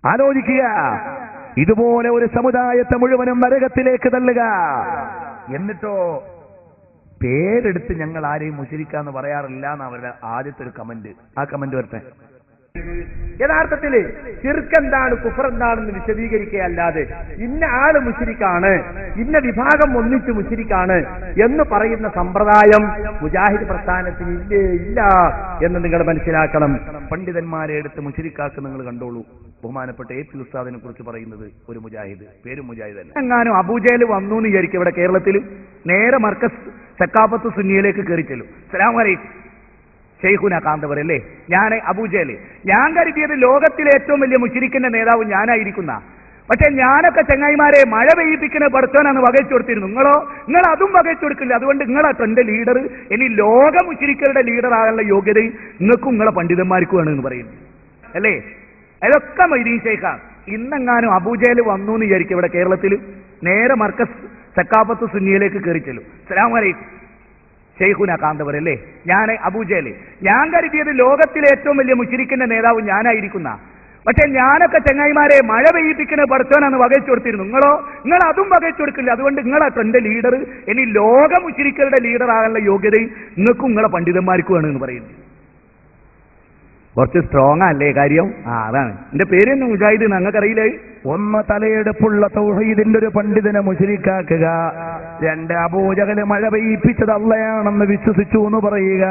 ആലോചിക്കുക. ഇതുപോലെ ഒരു സമുദായത്തെ മുഴുവനും നരകത്തിലേക്ക് തള്ളുക. എന്നിട്ടോ പേരെടുത്ത് ഞങ്ങൾ ആരെയും മുശ്രിക്കാന്ന് പറയാറില്ല എന്ന് അവരുടെ ആദ്യത്തെ ഒരു കമന്റ്. ആ കമന്റ് വരട്ടെ. യഥാർത്ഥത്തില് ശിർക്ക് എന്താണ്, കുഫർ എന്താണെന്ന് വിശദീകരിക്കുകയല്ലാതെ ഇന്ന ആള് മുശ്രിക്കാണ്, ഇന്ന വിഭാഗം ഒന്നിച്ച് മുശ്രിക്കാണ് എന്ന് പറയുന്ന സമ്പ്രദായം മുജാഹിദ് പ്രസ്ഥാനത്തിന് ഇല്ല എന്ന് നിങ്ങൾ മനസ്സിലാക്കണം. പണ്ഡിതന്മാരെ എടുത്ത് മുശ്രിക്കാക്ക് നിങ്ങൾ കണ്ടോളൂ. ബഹുമാനപ്പെട്ട എ പി ഉസ്താദിനെ കുറിച്ച് പറയുന്നത് ഒരു മുജാഹിദ്, പേരും മുജാഹിദ് തന്നെ. എങ്ങാനും അബൂജഹൽ വന്നു എന്ന് വിചാരിക്കും ഇവിടെ കേരളത്തിൽ, നേരെ മർക്കസ് സക്കാഫത്ത് സുന്നിയിലേക്ക് കയറി ചെല്ലും. അസ്സലാമു അലൈക്കും ഷെയ്ഖുന കാന്തപുരം അല്ലേ, ഞാൻ അബൂജഹൽ. ഞാൻ കരുതിയത് ലോകത്തിലെ ഏറ്റവും വലിയ മുശ്രിക്കിന്റെ നേതാവ് ഞാനായിരിക്കുന്ന. പക്ഷെ ഞാനൊക്കെ ചങ്ങായിമാരെ മഴ പെയ്യിപ്പിക്കുന്ന പഠിച്ചോനാണ് വകച്ചു കൊടുത്തിരുന്നു. നിങ്ങൾ അതും വകച്ചു കൊടുക്കില്ല. അതുകൊണ്ട് നിങ്ങളാട്ടോ എന്റെ ലീഡർ. ഇനി ലോക മുശ്രിക്കരുടെ ലീഡർ ആകാനുള്ള യോഗ്യത നിങ്ങൾക്കും നിങ്ങളെ പണ്ഡിതന്മാർക്കുമാണ് എന്ന് പറയുന്നു അല്ലേ. അതൊക്കെ മൊയ്തീൻ ഷെയ്ഖാണ്. ഇന്നെങ്ങാനും അബൂജഹൽ വന്നു എന്ന് വിചാരിക്കും ഇവിടെ കേരളത്തിൽ, നേരെ മർക്കസ് സക്കാഫത്ത് സുന്നിയിലേക്ക് കയറി ചെല്ലും. അസ്സലാമു അലൈക്കും ഷെയ്ഖുന കാന്തപുരം അല്ലേ, ഞാൻ അബൂജഹൽ. ഞാൻ കരുതിയത് ലോകത്തിലെ ഏറ്റവും വലിയ മുശ്രിക്കിന്റെ നേതാവ് ഞാനായിരിക്കുന്ന. പക്ഷെ ഞാനൊക്കെ ചങ്ങായിമാരെ മഴ പെയ്യിപ്പിക്കുന്ന പഠിച്ചോനാണ് വകച്ചു കൊടുത്തിരുന്നു. നിങ്ങൾ അതും വകച്ചു കൊടുക്കില്ല. അതുകൊണ്ട് നിങ്ങളാട്ടോ എന്റെ ലീഡർ. ഇനി ലോക മുശ്രിക്കരുടെ ലീഡർ ആകാനുള്ള യോഗ്യത നിങ്ങൾക്കും നിങ്ങളെ പണ്ഡിതന്മാർക്കുമാണ് എന്ന് പറയുന്നു. കുറച്ച് സ്ട്രോങ് അല്ലേ കാര്യം? അതാണ് എന്റെ പേര് തന്നെ മുജാഹിദ്. ഞങ്ങൾക്കറിയില്ലേ? ഒന്ന് തലയെടുപ്പുള്ള തൗഹീദിന്റെ ഒരു പണ്ഡിതനെ മുശ്രിക്കാക്കുക. രണ്ട് അബൂജഹൽ മഴ പെയ്യിപ്പിച്ചത് അള്ളയാണെന്ന് വിശ്വസിച്ചു എന്ന് പറയുക.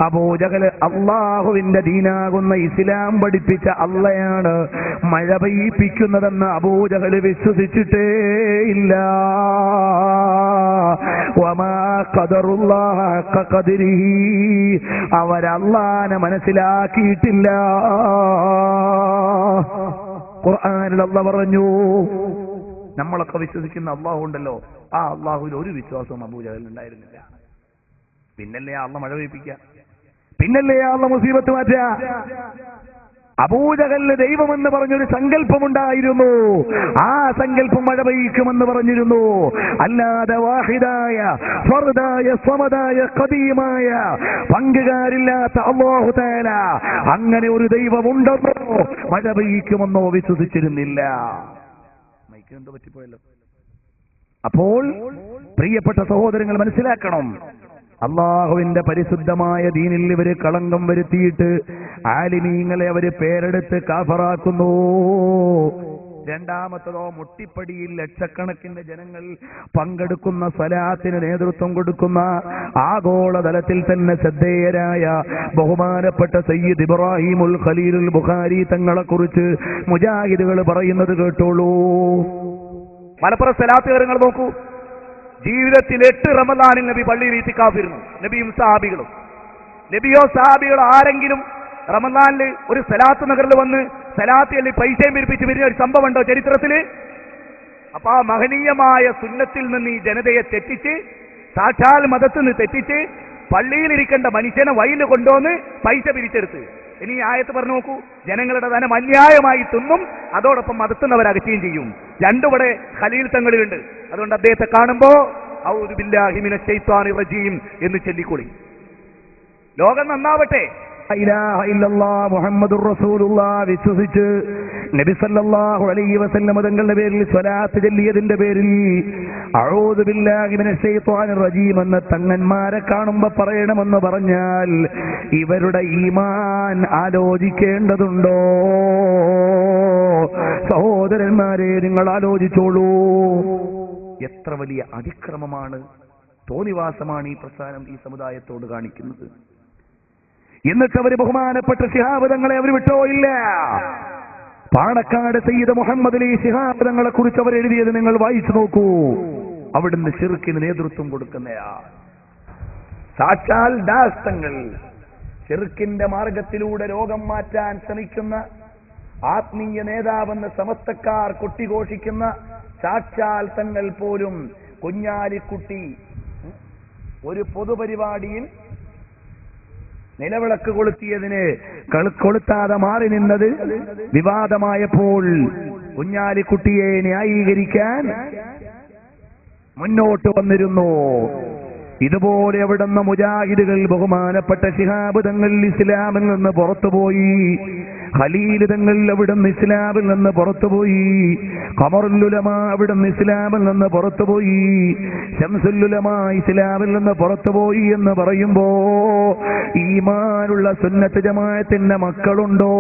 അബൂജഹൽ അള്ളാഹുവിന്റെ ദീനാകുന്ന ഇസ്ലാം പഠിപ്പിച്ച അള്ളയാണ് മഴ പെയ്യിപ്പിക്കുന്നതെന്ന് അബൂജഹൽ വിശ്വസിച്ചിട്ടേ ഇല്ല. വമാ ഖദറുല്ലാഹ ഹഖ ഖദരിഹി, അവരല്ലാഹനെ മനസ്സിലാക്കിയിട്ടില്ല. ഖുർആനിൽ അല്ലാഹ് പറഞ്ഞു, നമ്മളൊക്കെ വിശ്വസിക്കുന്ന അള്ളാഹു ഉണ്ടല്ലോ, ആ അള്ളാഹുവിൽ ഒരു വിശ്വാസവും അബൂജഹലിന് ഉണ്ടായിരുന്നില്ല. പിന്നല്ലേ അള്ളാഹ് മഴ പെയ്യിപ്പിക്കുക, പിന്നല്ലേ അള്ളാഹ് മുസീബത്ത് മാറ്റുക. അബൂജഹലിന് ദൈവമെന്ന് പറഞ്ഞൊരു സങ്കല്പമുണ്ടായിരുന്നു. ആ സങ്കല്പം മഴ പെയ്യിക്കുമെന്ന് പറഞ്ഞിരുന്നു. അല്ലാതെ വാഹിദായ ഫർദായ സ്വമദായ ഖദീമായ പങ്കുകാരില്ലാത്ത അല്ലാഹു തആല അങ്ങനെ ഒരു ദൈവമുണ്ടെന്നോ മഴ പെയ്യിക്കുമെന്നോ വിശ്വസിച്ചിരുന്നില്ല. മൈക്കെന്തോ പറ്റിപ്പോയല്ലോ. അപ്പോൾ പ്രിയപ്പെട്ട സഹോദരങ്ങൾ മനസ്സിലാക്കണം, അള്ളാഹുവിന്റെ പരിശുദ്ധമായ ദീനിൽ ഇവര് കളങ്കം വരുത്തിയിട്ട് ആലിമീങ്ങളെ അവര് പേരെടുത്ത് കാഫറാക്കുന്നു. രണ്ടാമത്തതോ, മുട്ടിപ്പടിയിൽ ലക്ഷക്കണക്കിന് ജനങ്ങൾ പങ്കെടുക്കുന്ന സ്വലാത്തിന് നേതൃത്വം കൊടുക്കുന്ന ആഗോളതലത്തിൽ തന്നെ ശ്രദ്ധേയരായ ബഹുമാനപ്പെട്ട സയ്യിദ് ഇബ്രാഹിമുൽ ഖലീലുൽ ബുഖാരി തങ്ങളെ കുറിച്ച് മുജാഹിദുകൾ പറയുന്നത് കേട്ടോളൂ. മലപ്പുറം സ്വലാത്തുകാരങ്ങൾ നോക്കൂ. ജീവിതത്തിൽ 8 റമദാനിൽ നബി പള്ളിയിൽ ഇത്തിക്കാഫിരുന്നു. നബിയും സഹാബികളും. നബിയോ സഹാബികളോ ആരെങ്കിലും റമദാനിൽ ഒരു സലാത്ത് നഗറിൽ വന്ന് സലാത്ത് ചൊല്ലി പൈസയും പിരിപ്പിച്ച് വരുന്ന ഒരു സംഭവം ഉണ്ടോ ചരിത്രത്തില്? അപ്പൊ ആ മഹനീയമായ സുന്നത്തിൽ നിന്ന് ഈ ജനതയെ തെറ്റിച്ച്, സാക്ഷാൽ മതത്തിൽ നിന്ന് തെറ്റിച്ച് പള്ളിയിലിരിക്കേണ്ട മനുഷ്യനെ വയലിൽ കൊണ്ടുവന്ന് പൈസ പിരിച്ചെടുത്ത്. ഇനി ആയത്ത് പറഞ്ഞു നോക്കൂ. ജനങ്ങളുടെ ധനം അന്യായമായി തിന്നും, അതോടൊപ്പം മതത്തുന്നവർ അകറ്റുകയും ചെയ്യും. രണ്ടുപടെ ഖലീൽ തങ്ങളിലുണ്ട്. അതുകൊണ്ട് അദ്ദേഹത്തെ കാണുമ്പോ ഔദു ബില്ലാഹി മിനശ് ശൈത്വാനിർ റജീം എന്ന് ചൊല്ലിക്കൊള്ളി. ലോകം നന്നാവട്ടെ. ഇലാഹ ഇല്ലല്ലാഹ് മുഹമ്മദുർ റസൂലുള്ളാഹ് വിശ്വസിച്ച് നബി സല്ലല്ലാഹു അലൈഹി വസല്ലം തങ്ങളുടെ പേരിൽ സ്വലാത്ത് ചൊല്ലിയതിന്റെ പേരിൽ അഊദു ബില്ലാഹി മിനശ് ശൈത്വാനിർ റജീം എന്ന തങ്ങന്മാരെ കാണുമ്പോൾ പറയണമെന്ന് പറഞ്ഞാൽ ഇവരുടെ ഈമാൻ ആലോചിക്കേണ്ടതുണ്ടോ? സഹോദരന്മാരെ, നിങ്ങൾ ആലോചിച്ചോളൂ. എത്ര വലിയ അതിക്രമമാണ്, തോന്നിവാസമാണ് ഈ പ്രസ്ഥാനം ഈ സമുദായത്തോട് കാണിക്കുന്നത്. എന്നിട്ട് അവർ ബഹുമാനപ്പെട്ട ശിഹാബ് തങ്ങളെ അവർ വിട്ടോ ഇല്ല. പാണക്കാട് സയ്യിദ് മുഹമ്മദ് അലി ശിഹാബ് തങ്ങളെ കുറിച്ച് അവർ എഴുതിയത് നിങ്ങൾ വായിച്ചു നോക്കൂ. അവിടുന്ന് ശിർക്കിന് നേതൃത്വം കൊടുക്കുന്നയാ സാക്ഷാൽ ദാസ്തങ്ങൾ. ശിർക്കിന്റെ മാർഗത്തിലൂടെ ലോകം മാറ്റാൻ ശ്രമിക്കുന്ന ആത്മീയ നേതാവെന്ന് സമസ്തക്കാർ കൊട്ടിഘോഷിക്കുന്ന സാക്ഷാൽ തങ്ങൾ പോലും കുഞ്ഞാലിക്കുട്ടി ഒരു പൊതുപരിപാടിയിൽ നിലവിളക്ക് കൊളുത്തിയതിന് കൊളുത്താതെ മാറി നിന്നത് വിവാദമായപ്പോൾ കുഞ്ഞാലിക്കുട്ടിയെ ന്യായീകരിക്കാൻ മുന്നോട്ട് വന്നിരുന്നു. ഇതുപോലെ എവിടുന്ന മുജാഹിദുകൾ ബഹുമാനപ്പെട്ട ശിഹാബ് തങ്ങൾ ഇസ്ലാമിൽ നിന്ന് പുറത്തുപോയി ഖലീൽ തങ്ങൾ അവിടുന്ന് ഇസ്ലാമിൽ നിന്ന് പുറത്തുപോയി, ഖമറുൽ ഉലമാ അവിടുന്ന് ഇസ്ലാമിൽ നിന്ന് പുറത്തുപോയി, ശംസുൽ ഉലമാ ഇസ്ലാമിൽ നിന്ന് പുറത്തുപോയി എന്ന് പറയുമ്പോ ഈമാനുള്ള സുന്നത്ത് ജമാഅത്തിന്റെ മക്കളുണ്ടോ?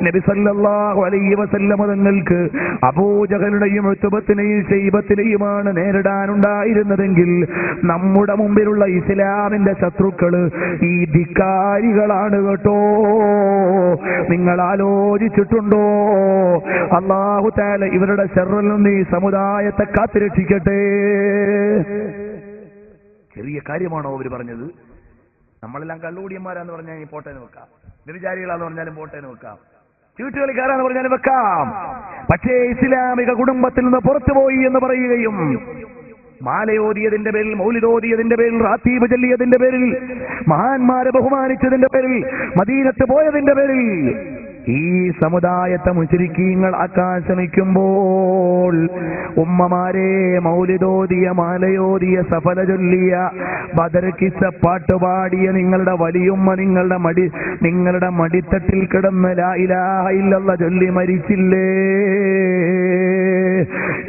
നബി സല്ലല്ലാഹു അലൈഹി വസല്ലം തങ്ങൾക്ക് അബൂജഹലിനെയും ഉത്ബത്തിനെയും ശൈബത്തിനെയുമാണ് നേരിടാനുണ്ടായിരുന്നതെങ്കിൽ നമ്മുടെ മുമ്പിലുള്ള ഇസ്ലാമിന്റെ ശത്രുക്കള് ഈ ധിക്കാരികളാണ് കേട്ടോ. നിങ്ങൾ ആലോചിച്ചിട്ടുണ്ടോ? അല്ലാഹു തആല ഇവരുടെ ശർറിൽ നിന്ന് ഈ സമുദായത്തെ കാത്തുരക്ഷിക്കട്ടെ. ചെറിയ കാര്യമാണോ അവർ പറഞ്ഞത്? നമ്മളെല്ലാം കള്ളുകൂടിയന്മാരാന്ന് പറഞ്ഞാൽ പോട്ടേന്ന് വെക്കാം, വ്യഭിചാരികളാന്ന് പറഞ്ഞാലും പോട്ടേന്ന് വെക്കാം, ചീട്ടുകളിക്കാരാന്ന് പറഞ്ഞാലും വെക്കാം. പക്ഷേ ഇസ്ലാമിക കുടുംബത്തിൽ നിന്ന് പുറത്തുപോയി എന്ന് പറയുകയും മാലയോതിയതിന്റെ പേരിൽ, മൗലിദോതിയതിന്റെ പേരിൽ, റാത്തീബ് ചൊല്ലിയതിന്റെ പേരിൽ, മഹാന്മാരെ ബഹുമാനിച്ചതിന്റെ പേരിൽ, മദീനത്ത് പോയതിന്റെ പേരിൽ ഈ സമുദായത്തെ മുശ്രിക്കീങ്ങൾ ആക്കാൻ ശ്രമിക്കുമ്പോൾ ഉമ്മമാരെ മൗലിദോദിയ, മാലയോദിയ, സഫല ചൊല്ലിയ, ബദർ കിസ്സ പാട്ടുപാടിയ നിങ്ങളുടെ വലിയുമ്മ നിങ്ങളുടെ മടിത്തട്ടിൽ കിടന്ന് ലാ ഇലാഹ ഇല്ലല്ലാഹ് ചൊല്ലി മരിച്ചില്ലേ?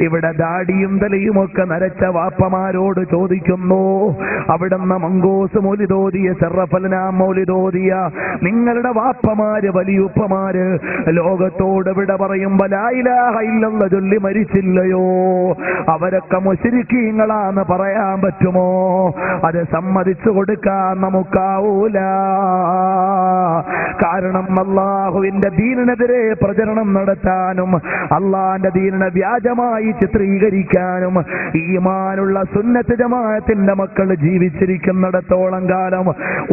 ഇവിടെ ദാടിയും തലയുമൊക്കെ നരച്ച വാപ്പമാരോട് ചോദിക്കുന്നു, അവിടുന്ന് മങ്കോസ് മൗലിദോദിയ, ശറഫൽനാ മൗലിദോദിയ നിങ്ങളുടെ വാപ്പമാര്, വലിയുപ്പമാര് ലോകത്തോട് വിട പറയുമ്പോ ലാ ഇലാഹ ഇല്ലല്ലാഹ് ചൊല്ലി മരിച്ചില്ലയോ? അവരൊക്കെ മുശ്രിക്കീങ്ങളാന്ന് പറയാൻ പറ്റുമോ? അത് സമ്മതിച്ചു കൊടുക്കാൻ നമുക്കാവൂല. കാരണം അല്ലാഹുവിന്റെ ദീനിനെതിരെ പ്രചരണം നടത്താനും അള്ളാന്റെ ദീനിനെ വ്യാജമായി ചിത്രീകരിക്കാനും ഈമാനുള്ള സുന്നത്ത് ജമാഅത്തിന്റെ മക്കൾ ജീവിച്ചിരിക്കുന്നിടത്തോളം കാലം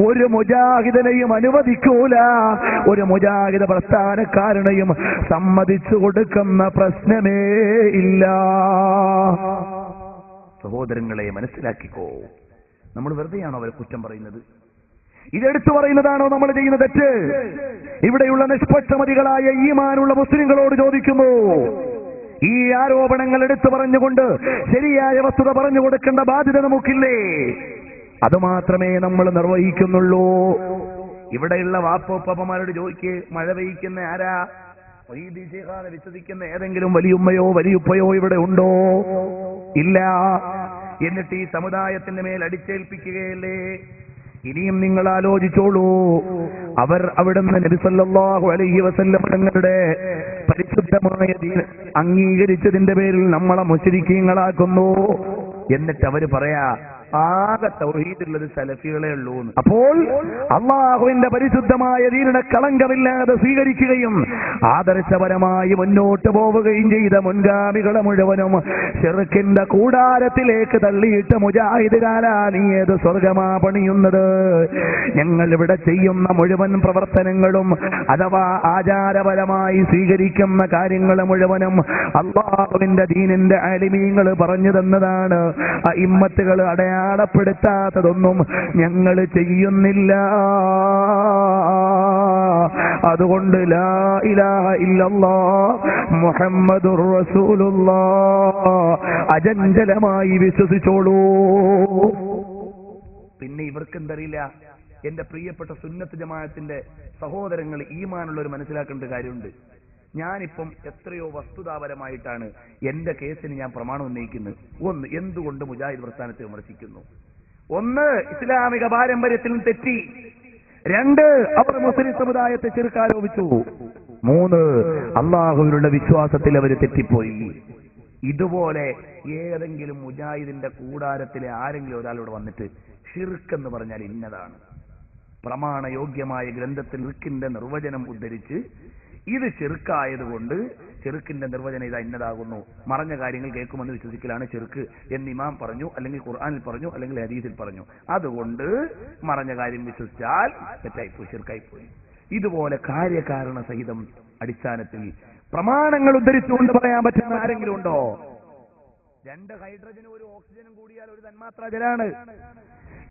ഒരു മുജാഹിദിനെയും അനുവദിക്കൂല, ഒരു മുജാഹിദ് പ്രസ്ഥാനക്കാരനെയും സമ്മതിച്ചു കൊടുക്കുന്ന പ്രശ്നമേ ഇല്ല. സഹോദരങ്ങളെ മനസ്സിലാക്കിക്കോ, നമ്മൾ വെറുതെയാണോ അവരെ കുറ്റം പറയുന്നത്? ഇതെടുത്തു പറയുന്നതാണോ നമ്മൾ ചെയ്യുന്ന തെറ്റ്? ഇവിടെയുള്ള നിഷ്പക്ഷമതികളായ ഈമാനുള്ള മുസ്ലിങ്ങളോട് ചോദിക്കുന്നു, ഈ ആരോപണങ്ങൾ എടുത്തു പറഞ്ഞുകൊണ്ട് ശരിയായ വസ്തുത പറഞ്ഞു കൊടുക്കേണ്ട ബാധ്യത നമുക്കില്ലേ? അതുമാത്രമേ നമ്മൾ നിർവഹിക്കുന്നുള്ളൂ. ഇവിടെയുള്ള വാപ്പോപ്പമാരോട് ചോദിക്ക്, മഴ പെയ്യ്ക്കുന്ന ആരാ? വിശ്വസിക്കുന്ന ഏതെങ്കിലും വലിയുമ്മയോ വലിയുപ്പയോ ഇവിടെ ഉണ്ടോ? ഇല്ല. എന്നിട്ട് ഈ സമുദായത്തിന്റെ മേൽ അടിച്ചേൽപ്പിക്കുകയല്ലേ? ഇനിയും നിങ്ങൾ ആലോചിച്ചോളൂ, അവർ അവിടുന്ന് നബി സല്ലല്ലാഹു അലൈഹി വസല്ലം തങ്ങളുടെ പരിശുദ്ധമായ ദീൻ അംഗീകരിച്ചതിന്റെ പേരിൽ നമ്മളെ മുശ്രിക്കീങ്ങളാക്കുന്നു. എന്നിട്ട് അവര് പറയാ ആകെ തൗഹീദുള്ളത് സലഫികളെ ഉള്ളൂ. അപ്പോൾ അള്ളാഹുവിന്റെ പരിശുദ്ധമായ ദീനിനെ കളങ്കമില്ലാതെ സ്വീകരിക്കുകയും ആദർശപരമായി മുന്നോട്ട് പോവുകയും ചെയ്ത മുൻഗാമികളെ മുഴുവനും ശിർക്കിന്റെ കൂടാരത്തിലേക്ക് തള്ളിയിട്ട് മുജാഹിദുകാരാ നീ ഏത് സ്വർഗമാ പണിയുന്നത്? ഞങ്ങൾ ഇവിടെ ചെയ്യുന്ന മുഴുവൻ പ്രവർത്തനങ്ങളും അഥവാ ആചാരപരമായി സ്വീകരിക്കുന്ന കാര്യങ്ങൾ മുഴുവനും അള്ളാഹുവിന്റെ ദീനിന്റെ ആലിമീങ്ങൾ പറഞ്ഞു തന്നതാണ്. ഇമ്മത്തുകൾ അടയാളപ്പെടുത്താത്തതൊന്നും ഞങ്ങൾ ചെയ്യുന്നില്ല. അതുകൊണ്ട് ലാ ഇലാഹ ഇല്ലല്ലാഹ് മുഹമ്മദുർ റസൂലുള്ളാഹ് അചഞ്ചലമായി വിശ്വസിച്ചോളൂ. പിന്നെ ഇവർക്ക് എന്തറിയില്ല? എന്റെ പ്രിയപ്പെട്ട സുന്നത്ത് ജമാഅത്തിന്റെ സഹോദരങ്ങൾ, ഈമാനുള്ളവർ മനസ്സിലാക്കേണ്ട കാര്യമുണ്ട്. ഞാനിപ്പം എത്രയോ വസ്തുതാപരമായിട്ടാണ് എന്റെ കേസിന് ഞാൻ പ്രമാണം ഉന്നയിക്കുന്നത്. ഒന്ന്, എന്തുകൊണ്ട് മുജാഹിദ് പ്രസ്ഥാനത്തെ വിമർശിക്കുന്നു? ഒന്ന്, ഇസ്ലാമിക പാരമ്പര്യത്തിൽ തെറ്റി. രണ്ട്, അവർ മുസ്ലിം സമുദായത്തെ ചെറുക്കാരോപിച്ചു. മൂന്ന്, അള്ളാഹുവിനുള്ള വിശ്വാസത്തിൽ അവർ തെറ്റിപ്പോയി. ഇതുപോലെ ഏതെങ്കിലും മുജാഹിദിന്റെ കൂടാരത്തിലെ ആരെങ്കിലും ഒരാളോട് വന്നിട്ട് ഷിർക്ക് എന്ന് പറഞ്ഞാൽ ഇന്നതാണ്, പ്രമാണയോഗ്യമായ ഗ്രന്ഥത്തിൽ ഷിർക്കിന്റെ നിർവചനം ഉദ്ധരിച്ച് ഇത് ചെറുക്കായതുകൊണ്ട് ചെറുക്കിന്റെ നിർവചനം ഇതാ ഇന്നതാകുന്നു, മറഞ്ഞ കാര്യങ്ങൾ കേൾക്കുമെന്ന് വിശ്വസിക്കലാണ് ചെറുക്ക് എന്ന് ഇമാം പറഞ്ഞു, അല്ലെങ്കിൽ ഖുർആനിൽ പറഞ്ഞു, അല്ലെങ്കിൽ ഹദീസിൽ പറഞ്ഞു, അതുകൊണ്ട് മറഞ്ഞ കാര്യം വിശ്വസിച്ചാൽ തെറ്റായിപ്പോയി, ചെറുക്കായിപ്പോയി. ഇതുപോലെ കാര്യകാരണ സഹിതം അടിസ്ഥാനത്തിൽ പ്രമാണങ്ങൾ ഉദ്ധരിച്ചുകൊണ്ട് പറയാൻ പറ്റുന്ന ആരെങ്കിലും ഉണ്ടോ? 2 ഹൈഡ്രജനും 1 ഓക്സിജനും കൂടിയാൽ 1 തന്മാത്ര ജലാണ്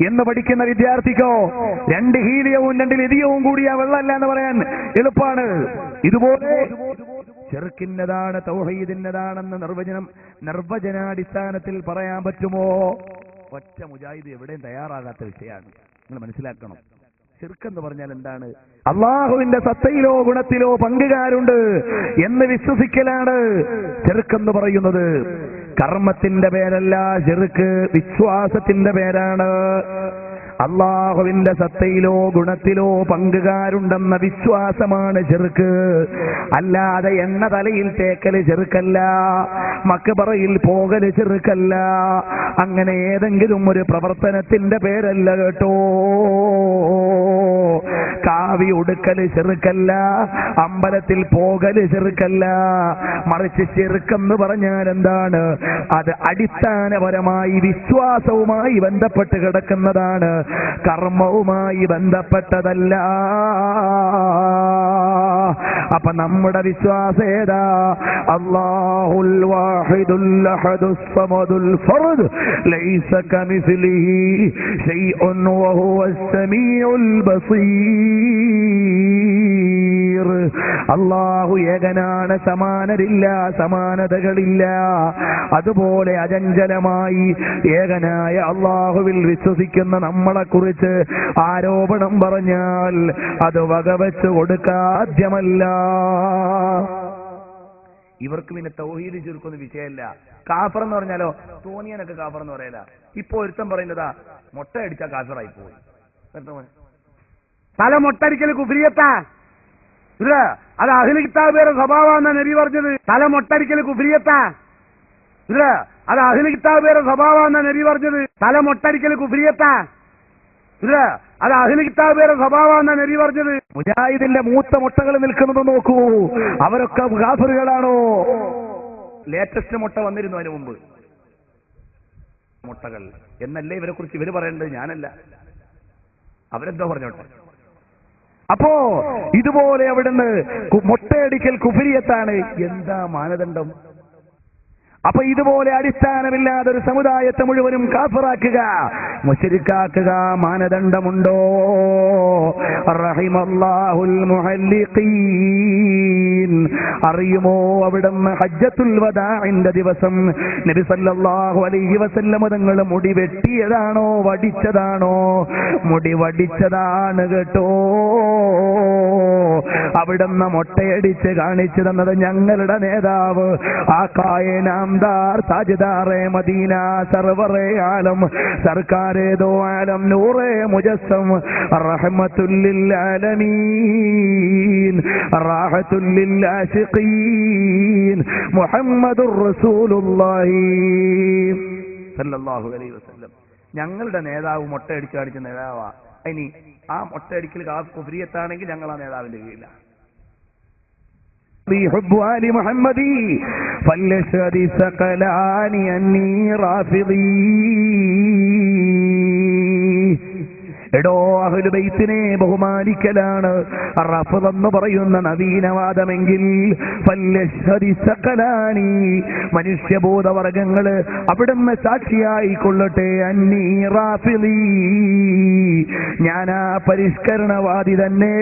എന്ന് പഠിക്കുന്ന വിദ്യാർത്ഥിക്കോ 2 ഹീലിയവും 2 ലിഥിയവും കൂടിയാ വെള്ളമല്ല എന്ന് പറയാൻ എളുപ്പമാണ്. ഇതുപോലെ ചെറുക്കിന്നതാണ് തൗഹീദിന്നതാണെന്ന് നിർവചനാടിസ്ഥാനത്തിൽ പറയാൻ പറ്റുമോ? ഒറ്റ മുജാഹിദ് എവിടെയും തയ്യാറാകാത്ത വിഷയമാണ്. നിങ്ങൾ മനസ്സിലാക്കണം. ശിർക്ക് പറഞ്ഞാൽ എന്താണ്? അള്ളാഹുവിന്റെ സത്തയിലോ ഗുണത്തിലോ പങ്കുകാരുണ്ട് എന്ന് വിശ്വസിക്കലാണ് ശിർക്ക് പറയുന്നത്. കർമ്മത്തിന്റെ പേരല്ല ശിർക്ക്, വിശ്വാസത്തിന്റെ പേരാണ്. അള്ളാഹുവിന്റെ സത്തയിലോ ഗുണത്തിലോ പങ്കുകാരുണ്ടെന്ന വിശ്വാസമാണ് ശിർക്ക്. അല്ലാതെ എണ്ണ തലയിൽ തേക്കല് ശിർക്കല്ല, മക്ബറയിൽ പോകല് ശിർക്കല്ല, അങ്ങനെ ഏതെങ്കിലും ഒരു പ്രവർത്തനത്തിന്റെ പേരല്ല കേട്ടോ. കാവി ഉടുക്കല് ശിർക്കല്ല, അമ്പലത്തിൽ പോകല് ശിർക്കല്ല. മറിച്ച് ശിർക്കെന്ന് പറഞ്ഞാൽ എന്താണ്? അത് അടിസ്ഥാനപരമായി വിശ്വാസവുമായി ബന്ധപ്പെട്ട് കിടക്കുന്നതാണ്, കർമ്മവുമായി ബന്ധപ്പെട്ടതല്ല. അപ്പൊ നമ്മുടെ വിശ്വാസം ഏതാ? അല്ലാഹുൽ വാഹിദുൽ അഹദുസ് സമദുൽ ഫർദ് ലൈസ കമിസ്ലിഹി ശൈഉൻ വഹുവസ് സമീഉൽ ബസീർ. അല്ലാഹു ഏകനാണ്, സമാനരില്ല, സമാനതകളില്ല. അതുപോലെ അചഞ്ചലമായി ഏകനായ അല്ലാഹുവിൽ വിശ്വസിക്കുന്ന നമ്മളെ കുറിച്ച് ആരോപണം പറഞ്ഞാൽ അത് വകവെച്ച് കൊടുക്കാദ്യമല്ല. ഇവർക്ക് പിന്നെ തൗഹീദ് ചുരുക്കുന്ന വിഷയമല്ല. കാഫർ എന്ന് പറഞ്ഞാലോ തോന്നിയാനൊക്കെ കാഫർ എന്ന് പറയല. ഇപ്പൊ ഒരുത്തം പറയുന്നതാ മുട്ട അടിച്ചാൽ കാഫറായി പോയി. തല മൊട്ടടിക്കൽ കുഫ്രിയത്താ, അത് അഹ്ലു കിതാബുകാരുടെ സ്വഭാവമാണെന്നാ നബി പറഞ്ഞത്. തല മൊട്ടടിക്കൽ കുഫ്രിയത്താ, അത് അഹ്ലു കിതാബുകാരുടെ സ്വഭാവമാണെന്നാ നബി പറഞ്ഞത്. തല മൊട്ടടിക്കൽ കുഫ്രിയത്താ, അത് അഹ്ലു കിതാബുകാരുടെ സ്വഭാവമാണെന്നാ നബി പറഞ്ഞത്. മുജാഹിദിന്റെ മൂത്ത മുട്ടകൾ നിൽക്കുന്നത് നോക്കൂ, അവരൊക്കെ കാഫറുകളാണോ? ലേറ്റസ്റ്റ് മുട്ട വന്നിരുന്നു അതിനു മുമ്പ്. മുട്ടകൾ എന്നല്ലേ ഇവരെ കുറിച്ച് ഇവര് പറയേണ്ടത്, ഞാനല്ല. അവരെന്തോ പറഞ്ഞോട്ടെ. അപ്പോ ഇതുപോലെ അവിടുന്ന് മുട്ടയടിക്കൽ കുഫ്രിയത്താണ്. എന്താ മാനദണ്ഡം? അപ്പൊ ഇതുപോലെ അടിസ്ഥാനമില്ലാതെ ഒരു സമുദായത്തെ മുഴുവനും കാഫിറാക്കുക, മുശ്രിക്കാക്കുക മാനദണ്ഡമുണ്ടോ? റഹിമല്ലാഹുൽ മുഹല്ലിഖീൻ. അറിയുമോ അവിടുന്ന് ഹജ്ജത്തുൽ വദാഇന്റെ ദിവസം നബി സല്ലല്ലാഹു അലൈഹി വസല്ലം തങ്ങൾ മുടി വെട്ടിയതാണോ വടിച്ചതാണോ? മുടി വടിച്ചതാണ് കേട്ടോ. അവിടുന്ന് മൊട്ടയടിച്ച് കാണിച്ചു തന്നത് ഞങ്ങളുടെ നേതാവ് ആക്കായെ നാംദാർ താജ്ദാറെ മദീന സർവറെ ആലം സർക്കാരെ ദോ ആലം നൂറെ മുജസ്സം റഹ്മത്തുൽ ലിൽ ആലമീൻ റാഹത്തുൽ ലിൽ ആശിഖീൻ മുഹമ്മദുർ റസൂലുള്ളാഹി സല്ലല്ലാഹു അലൈഹി വസല്ലം. ഞങ്ങളുടെ നേതാവ് മൊട്ടയടിച്ച് കാണിച്ച നേതാവാ. ഇനി ആ മൊട്ടയടിക്കൽ കുഫ്രിയത്താണെങ്കിൽ ഞങ്ങൾ ആ നേതാവിന്റെ കീഴിലാണ്. حب آل محمد فليشهد ثقلان أني رافضي. എടോ അഹ്ലു ബൈത്തിനെ ബഹുമാനിക്കലാണ് റഫ്ദ് എന്ന് പറയുന്ന നവീനവാദമെങ്കിൽ ഫല്യശ്ഹദി സഖലാനി, മനുഷ്യബോധവർഗങ്ങള് അവിടുന്ന് സാക്ഷിയായി കൊള്ളട്ടെ. അന്നീ റാഫിളി, ഞാൻ ആ പരിഷ്കരണവാദി തന്നെ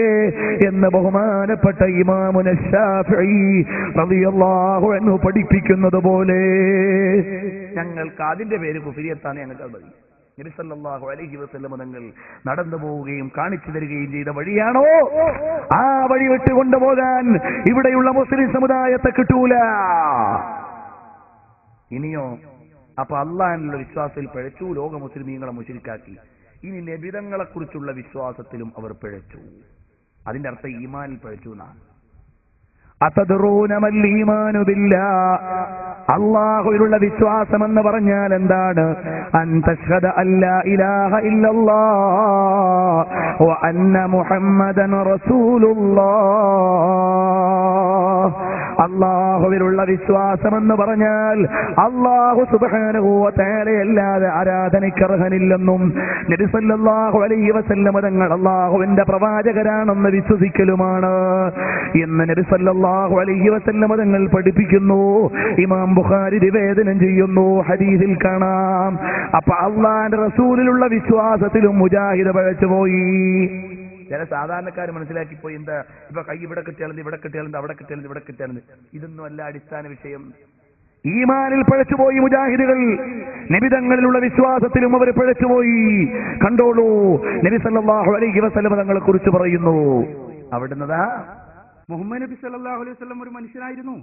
എന്ന് ബഹുമാനപ്പെട്ട ഇമാമുന ശാഫിഈ റളിയല്ലാഹു അൻഹു പഠിപ്പിക്കുന്നത് പോലെ ഞങ്ങൾക്ക് അതിന്റെ പേര് കുഫ്രിയത്താണ് ഞങ്ങൾക്ക് മതി. നബി സല്ലല്ലാഹു അലൈഹി വസല്ലം തങ്ങൾ നടന്നു പോവുകയും കാണിച്ചു തരികയും ചെയ്ത വഴിയാണോ? ആ വഴി വിട്ടുകൊണ്ടുപോകാൻ ഇവിടെയുള്ള മുസ്ലിം സമുദായത്തെ കിട്ടൂല. ഇനിയോ അപ്പൊ അള്ളാഹിനുള്ള വിശ്വാസത്തിൽ പിഴച്ചു, ലോക മുസ്ലിമീങ്ങളെ മുശ്രിക്കാക്കി. ഇനി നബിതങ്ങളെ കുറിച്ചുള്ള വിശ്വാസത്തിലും അവർ പിഴച്ചു. അതിന്റെ അർത്ഥം ഈമാനിൽ പിഴച്ചു എന്നാണ്. അതദ്റൂന മൽ ഈമാനു ബില്ലാഹ്, അല്ലാഹുവിലുള്ള വിശ്വാസം എന്ന് പറഞ്ഞാൽ എന്താണ്? അൻ തശ്ഹദ അല്ലാ ഇലാഹ ഇല്ലല്ലാഹ് വ അന്ന മുഹമ്മദൻ റസൂലുള്ളാഹ്. അല്ലാഹുവിലുള്ള വിശ്വാസം എന്ന് പറഞ്ഞാൽ അല്ലാഹു സുബ്ഹാനഹു വ തആലയല്ലാതെ ആരാധനയ്ക്ക് അർഹനില്ലെന്നും നബി സല്ലല്ലാഹു അലൈഹി വസല്ലം തങ്ങൾ അല്ലാഹുവിന്റെ പ്രവാചകരാണെന്ന് വിശ്വസിക്കലുമാണ് എന്ന് നബി സല്ലല്ലാഹു അലൈഹി വസല്ലം തങ്ങൾ പഠിപ്പിക്കുന്നു. ഇമാം ബുഖാരി നിവേദനം ചെയ്യുന്നു, ഹദീസിൽ കാണാം. അപ്പൊ അള്ളാന്റെ റസൂലിലുള്ള വിശ്വാസത്തിലും മുജാഹിദ് പഴച്ചുപോയി. ചില സാധാരണക്കാർ മനസ്സിലാക്കിപ്പോയി, എന്താ ഇപ്പൊ കൈ ഇവിടെ കിട്ടിയാലും ഇവിടെ കിട്ടിയാലും അവിടെ കിട്ടിയാലും ഇവിടെ കിട്ടിയാലും. ഇതൊന്നും അല്ല അടിസ്ഥാന വിഷയം. ഈമാനിൽ പഴച്ചുപോയി മുജാഹിദുകൾ. നബിതങ്ങളിലുള്ള വിശ്വാസത്തിലും അവർ പഴച്ചുപോയി. കണ്ടോളൂ, നബി സല്ലല്ലാഹു അലൈഹി വസല്ലം തങ്ങളെ കുറിച്ച് പറയുന്നു. അവിടുന്നതാ മുഹമ്മദ് നബി സല്ലല്ലാഹു അലൈഹി വസല്ലം ഒരു മനുഷ്യനായിരുന്നു.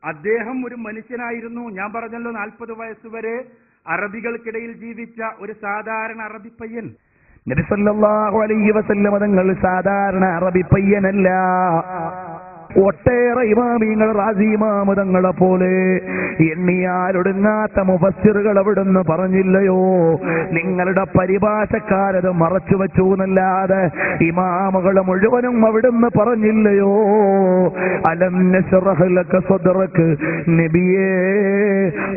അദ്ദേഹം ഒരു മനുഷ്യനായിരുന്നു. ഞാൻ പറഞ്ഞല്ലോ 40 വയസ്സുവരെ അറബികൾക്കിടയിൽ ജീവിച്ച ഒരു സാധാരണ അറബി പയ്യൻ. നബി സല്ലല്ലാഹു അലൈഹി വസല്ലം തങ്ങൾ സാധാരണ അറബി പയ്യനല്ല. ഒട്ടേറെ ഇമാമിങ്ങൾ, റാസി ഇമാം തങ്ങളെ പോലെ എണ്ണിയാലൊടുങ്ങാത്ത മുഫസ്സിറുകൾ അവിടുന്ന് പറഞ്ഞില്ലയോ? നിങ്ങളുടെ പരിഭാഷക്കാരത് മറച്ചു വെച്ചു എന്നല്ലാതെ ഇമാമുകൾ മുഴുവനും അവിടുന്ന് പറഞ്ഞില്ലയോ? അലം നശ്റഹ് ലക സദ്റക, നബിയേ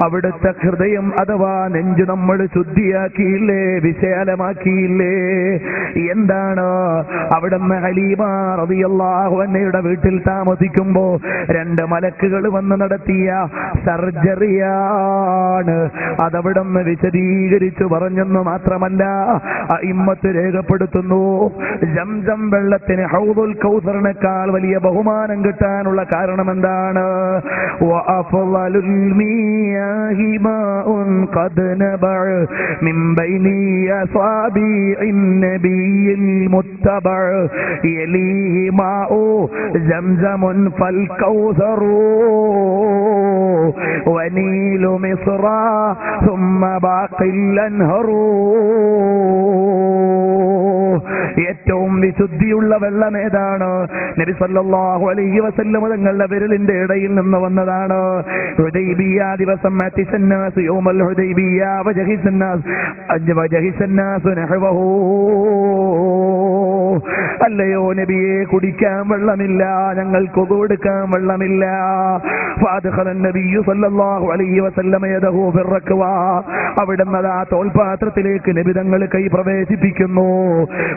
അവിടുത്തെ ഹൃദയം അഥവാ നെഞ്ചു നമ്മൾ ശുദ്ധിയാക്കിയില്ലേ, വിശാലമാക്കിയില്ലേ? എന്താണ് അവിടുന്ന് ഹലീമ റളിയല്ലാഹു അൻഹയുടെ വീട്ടിൽ താമസിക്കുമ്പോ 2 മലക്കുകൾ വന്ന് നടത്തിയ സർജറിയാണ്. അതവിടുന്ന് വിശദീകരിച്ചു പറഞ്ഞെന്ന് മാത്രമല്ല, അഇമ്മത്ത് രേഖപ്പെടുത്തുന്നു, സംസം വെള്ളത്തിന് ഹൗദുൽ കൗസറിനേക്കാൾ വലിയ ബഹുമാനം കിട്ടാനുള്ള കാരണം എന്താണ്? വഅഫ്ളലുൽ മിയാഹി മാഉൻ ഖദ് നബഅ മിൻ ബൈനി അസ്വാബിഇൻ നബിയിൽ മുത്തബഅ യലീഹി മാഉ زمزم فالكوثر ونيل مصر ثم باقي الأنهر. ഏറ്റവും വിശുദ്ധിയുള്ള വെള്ളം ഏതാണ്? നബി സല്ലല്ലാഹു അലൈഹി വസല്ലം തങ്ങളുടെ വിരലിന്റെ ഇടയിൽ നിന്ന് വന്നതാണ്. ഹുദൈബിയ ദിവസം അതിസന്നാസ് യൗമൽ ഹുദൈബിയ വജഹിസന്നാസ് നഹവഹു. അല്ലയോ നബിയെ, കുടിക്കാൻ വെള്ളമില്ല, ഞങ്ങൾക്ക് ഒതു എടുക്കാൻ വെള്ളമില്ല. ഫഅദ്ഖല നബിയ്യു സല്ലല്ലാഹു അലൈഹി വസല്ലം യദഹു ഫിർറക്വാ. അവിടുന്ന് ആ തോൽപാത്രത്തിലേക്ക് നബി തങ്ങൾ കൈ പ്രവേശിപ്പിക്കുന്നു.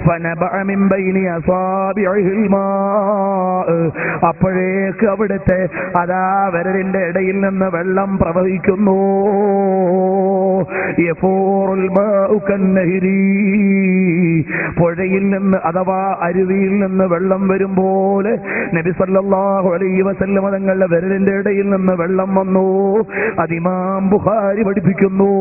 ഫനബഅ മിൻ ബൈനി അസാബിഇഹിൽ മാഅ്. അപ്പോഴേക്ക് അവിടുത്തെ അതാ വിരലിന്റെ ഇടയിൽ നിന്ന് വെള്ളം പ്രവഹിക്കുന്നു. യഫൂറുൽ മാഉ കന്നഹരി. പുഴയിൽ നിന്ന് അഥവാ അരുവിയിൽ നിന്ന് വെള്ളം വരുമ്പോൾ നബി സല്ലല്ലാഹു അലൈഹി വസല്ലം തങ്ങളുടെ വിരലിന്റെ ഇടയിൽ നിന്ന് വെള്ളം വന്നു. അത് ഇമാം ബുഖാരി പഠിപ്പിക്കുന്നു.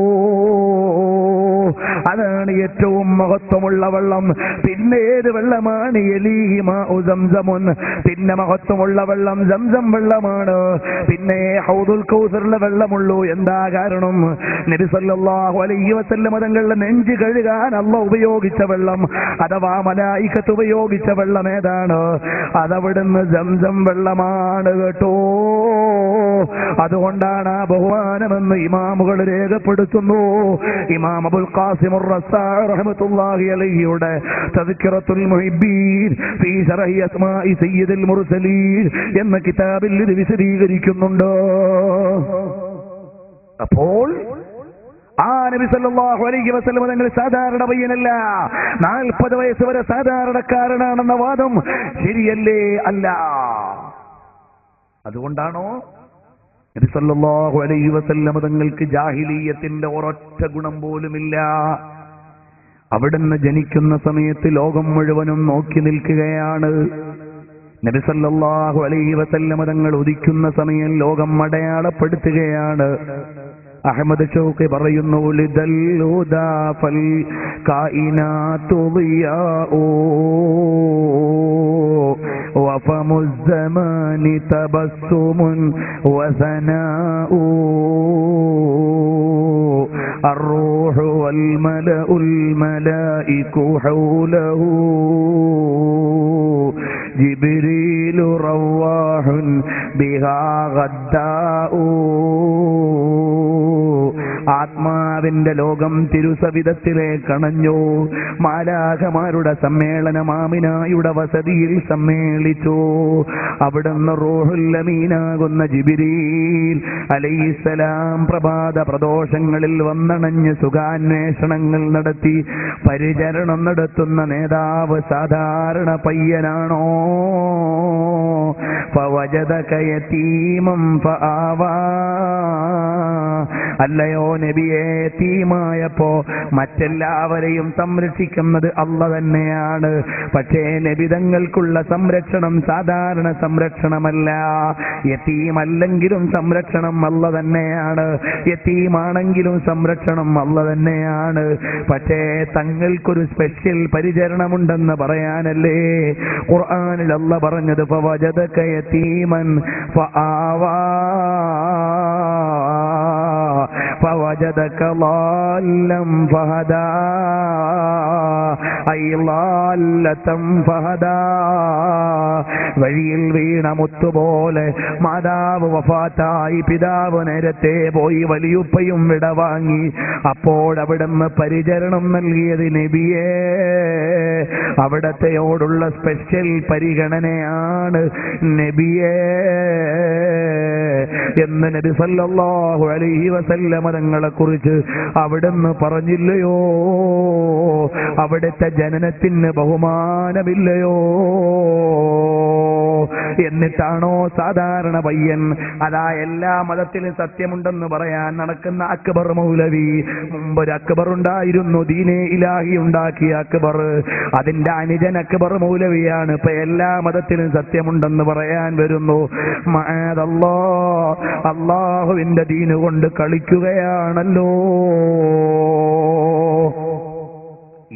അതാണ് ഏറ്റവും മഹത്വമുള്ള വെള്ളം. പിന്നെ ഏത് വെള്ളമാണ്? യലീഹി മാഉ സംസമുൻ. പിന്നെ മഹത്വമുള്ള വെള്ളം സംസം വെള്ളമാണ്. പിന്നെ ഹൗദുൽ കൗസറിലെ വെള്ളമുള്ളൂ. എന്താ കാരണം? നബി സല്ലല്ലാഹു അലൈഹി വസല്ലം തങ്ങളുടെ നെഞ്ച് കഴുകാൻ അല്ലാഹു ഉപയോഗിച്ച വെള്ളം അഥവാ മലായികത്ത് ഉപയോഗിച്ച വെള്ളം ഏതാണ്? അതവിടുന്ന് സംസം വെള്ളമാണ് കേട്ടോ. അതുകൊണ്ടാണ് ആ ബഹുമാനമെന്ന് ഇമാമുകൾ രേഖപ്പെടുത്തുന്നു. ഇമാം അബുൽ ഖാസിം റസാഇ റഹ്മത്തുള്ളാഹി അലൈഹിയുടെ തദ്കിറത്തുൽ മുഹിബ്ബീൻ ഫീ ശറഹി അസ്മാഇ സയ്യിദുൽ മുർസലീൻ എന്ന കിതാബിൽ ഇത് വിശദീകരിക്കുന്നുണ്ട്. അപ്പോൾ ആ നബി സല്ലല്ലാഹു അലൈഹി വസല്ലം തങ്ങൾ സാധാരണ പയ്യനല്ല. 40 വയസ്സ് വരെ സാധാരണക്കാരനാണെന്ന വാദം ശരിയല്ലേ? അല്ല. അതുകൊണ്ടാണോ നബി സല്ലല്ലാഹു അലൈഹി വസല്ലം തങ്ങൾക്ക് ജാഹിലിയ്യത്തിന്റെ ഒരൊറ്റ ഗുണം പോലുമില്ല. അവിടുന്ന് ജനിക്കുന്ന സമയത്ത് ലോകം മുഴുവനും നോക്കി നിൽക്കുകയാണ്. നബി സല്ലല്ലാഹു അലൈഹി വസല്ലം തങ്ങൾ ഉദിക്കുന്ന സമയം ലോകം അടയാളപ്പെടുത്തുകയാണ്. അഹ്മദ് ഷൗഖി പറയുന്നു, ലിദൽ ഹുദാ ഫൽ കായിനാതു ദിയാഉ വഫമുസ് സമാനി തബസ്സുമുൻ വസനാഉ الروح والملأ الملائك حوله جبريل رواح بها غداء. ആത്മാവിന്റെ ലോകം തിരുസവിധത്തിലേക്ക് അണഞ്ഞു. മാലാഖമാരുടെ സമ്മേളനം ആമിനായുടെ വസതിയിൽ സമ്മേളിച്ചു. അവിടുന്ന് റൂഹുൽ അമീനാകുന്ന ജിബ്രീൽ അലൈഹിസ്സലാം പ്രഭാത പ്രദോഷങ്ങളിൽ വന്നണഞ്ഞ് സുഖാന്വേഷണങ്ങൾ നടത്തി പരിചരണം നടത്തുന്ന നേതാവ് സാധാരണ പയ്യനാണോ? ഫവജദക യതീമൻ ഫആവാ. അല്ലയോ നബിയെ, യതീമായപ്പോ മറ്റെല്ലാവരെയും സംരക്ഷിക്കുന്നത് അല്ല തന്നെയാണ്. പക്ഷേ നബിതങ്ങൾക്കുള്ള സംരക്ഷണം സാധാരണ സംരക്ഷണമല്ല. യതീമല്ലെങ്കിലും സംരക്ഷണം അല്ല തന്നെയാണ്, യതീമാണെങ്കിലും സംരക്ഷണം അല്ല തന്നെയാണ്. പക്ഷേ തങ്ങൾക്കൊരു സ്പെഷ്യൽ പരിചരണമുണ്ടെന്ന് പറയാനല്ലേ ഖുർആനിൽ അല്ലാഹ് പറഞ്ഞത്, ഫവജദക യതീമൻ ഫആവാ ഫവജദക ളാല്ലം ഫഹദാ ഐ ളാല്ലതം ഫഹദാ. വഴിയിൽ വീണ മുത്തുപോലെ മാതാവ് വഫാത്തായി, പിതാവ് നേരത്തെ പോയി, വലിയുപ്പയും വിടവാങ്ങി. അപ്പോഴവിടുന്ന് പരിചരണം നൽകിയത് നബിയേ, അവിടത്തെയോടുള്ള സ്പെഷ്യൽ പരിഗണനയാണ് നബിയേ എന്ന് നബി സല്ലല്ലാഹു അലൈഹി വസല്ലമ തങ്ങളെ കുറിച്ച് അവിടുന്ന് പറഞ്ഞില്ലയോ? അവിടുത്തെ ജനനത്തിന് ബഹുമാനമില്ലയോ? എന്നിട്ടാണോ സാധാരണ പയ്യൻ അതാ എല്ലാ മതത്തിലും സത്യമുണ്ടെന്ന് പറയാൻ നടക്കുന്ന അക്ബർ മൗലവി, മുമ്പൊരു അക്ബർ ഉണ്ടായിരുന്നു, ദീനെ ഇലാഹി ഉണ്ടാക്കിയ അക്ബർ, അതിന്റെ അനുജൻ അക്ബർ മൗലവിയാണ് ഇപ്പൊ എല്ലാ മതത്തിലും സത്യമുണ്ടെന്ന് പറയാൻ വരുന്നു. മഅദല്ലാഹ്, അല്ലാഹുവിന്റെ ദീന് കൊണ്ട് കളിക്കുകയാണല്ലോ.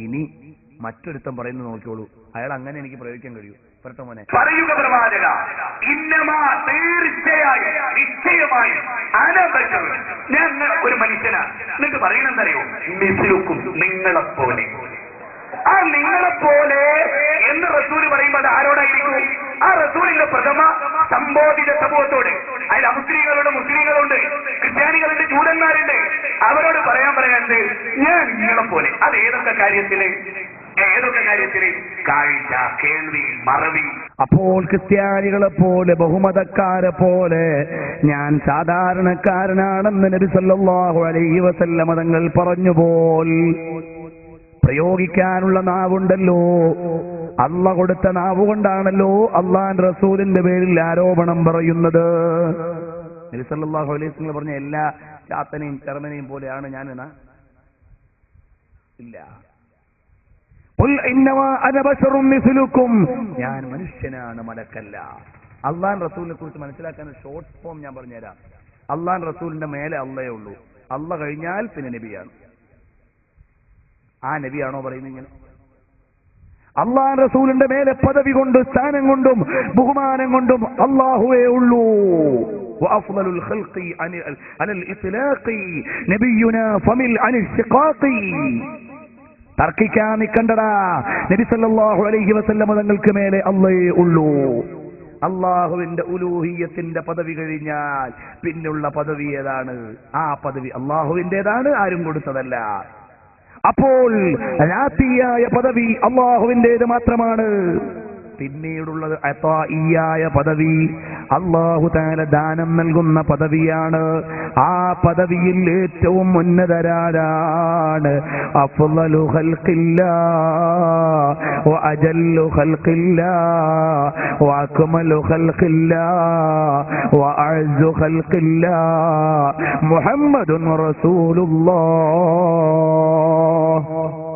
ഇനി മറ്റൊരുത്തം പറയുന്നത് നോക്കിയോളൂ, അയാൾ അങ്ങനെ എനിക്ക് പ്രയോഗിക്കാൻ കഴിയൂ. മോനെ പറയുക പ്രവാചക, ഇന്നമാ തീർച്ചയായും നിശ്ചയമായി അനബശർ, ഞങ്ങൾ ഒരു മനുഷ്യനാണ്. എന്നിട്ട് പറയണെന്തറിയോ? മിസ്ലുക്കും, നിങ്ങളെപ്പോലെ. ആ നിങ്ങളെപ്പോലെ എന്ന് റസൂല് പറയുമ്പോൾ അത് ആരോടായിരിക്കും? ആ റസൂലിന്റെ പ്രഥമ സംബോധിത സമൂഹത്തോട്. അതിൽ അമുസ്ലിങ്ങളുണ്ട്, മുസ്ലിങ്ങളുണ്ട്, ക്രിസ്ത്യാനികളുണ്ട്, ജൂതന്മാരുണ്ട്. അവരോട് പറയാനുണ്ട്, ഞാൻ നിങ്ങളെപ്പോലെ. അത് ഏതൊക്കെ കാര്യത്തില്? കാഴ്ച, കേൾവി, മറവി. അപ്പോൾ ക്രിസ്ത്യാനികളെ പോലെ, ബഹുമതക്കാരെ പോലെ ഞാൻ സാധാരണക്കാരനാണെന്ന് നബി സല്ലല്ലാഹു അലൈഹി വസല്ലമ തങ്ങൾ പറഞ്ഞുപോൽ. പ്രയോഗിക്കാനുള്ള നാവുണ്ടല്ലോ, അള്ളാഹ് കൊടുത്ത നാവ് കൊണ്ടാണല്ലോ അള്ളാഹുവിന്റെ റസൂലിന്റെ പേരിൽ ആരോപണം പറയുന്നത്. നബി സല്ലല്ലാഹു അലൈഹി വസല്ലം പറഞ്ഞ എല്ലാ ചാത്തനെയും ചർമ്മനെയും പോലെയാണ് ഞാൻ എന്നാ? ഇല്ല. ഞാൻ മനുഷ്യനാണ്, മലക്കല്ല. അള്ളാഹ് റസൂലിനെ കുറിച്ച് മനസ്സിലാക്കാൻ ഷോർട്ട് ഫോം ഞാൻ പറഞ്ഞുതരാം. അള്ളാഹ് റസൂലിന്റെ മേലെ അള്ളയേ ഉള്ളൂ, അള്ള കഴിഞ്ഞാൽ പിന്നെ നബിയാണ്. ആ നബിയാണോ പറയുന്നത് ഇങ്ങനെ? അള്ളാഹ് റസൂലിന്റെ മേലെ പദവി കൊണ്ട്, സ്ഥാനം കൊണ്ടും ബഹുമാനം കൊണ്ടും അള്ളാഹുവേ ഉള്ളൂ. വഅഫ്ളലുൽ ഖൽഖി അലൽ ഇത്ലാഖി നബിയുനാ ഫമിൽ അനിൽ ശിഖാഖി. തർക്കിക്കാൻ നിൽക്കണ്ടടാ. നബി സല്ലല്ലാഹു അലൈഹി വസല്ലം തങ്ങൾക്ക് മേലെ അള്ളയേ ഉള്ളൂ. അള്ളാഹുവിന്റെ ഉലൂഹിയത്തിന്റെ പദവി കഴിഞ്ഞാൽ പിന്നുള്ള പദവി ഏതാണ്? ആ പദവി അള്ളാഹുവിന്റേതാണ്, ആരും കൊടുത്തതല്ല. അപ്പോൾ രാത്തിയായ പദവി അള്ളാഹുവിന്റേത് മാത്രമാണ്. പിന്നീടുള്ളത് അതാഇയായ പദവി, അല്ലാഹു തആല ദാനം നൽകുന്ന പദവിയാണ്. ആ പദവിയിൽ ഏറ്റവും ഉന്നതരാണ് അഫ്ളലു ഖൽഖില്ലാഹ് വഅജല്ലു ഖൽഖില്ലാഹ് വഅക്മലു ഖൽഖില്ലാഹ് വഅഅ്സു ഖൽഖില്ലാഹ് മുഹമ്മദുൻ റസൂലുള്ളാഹ്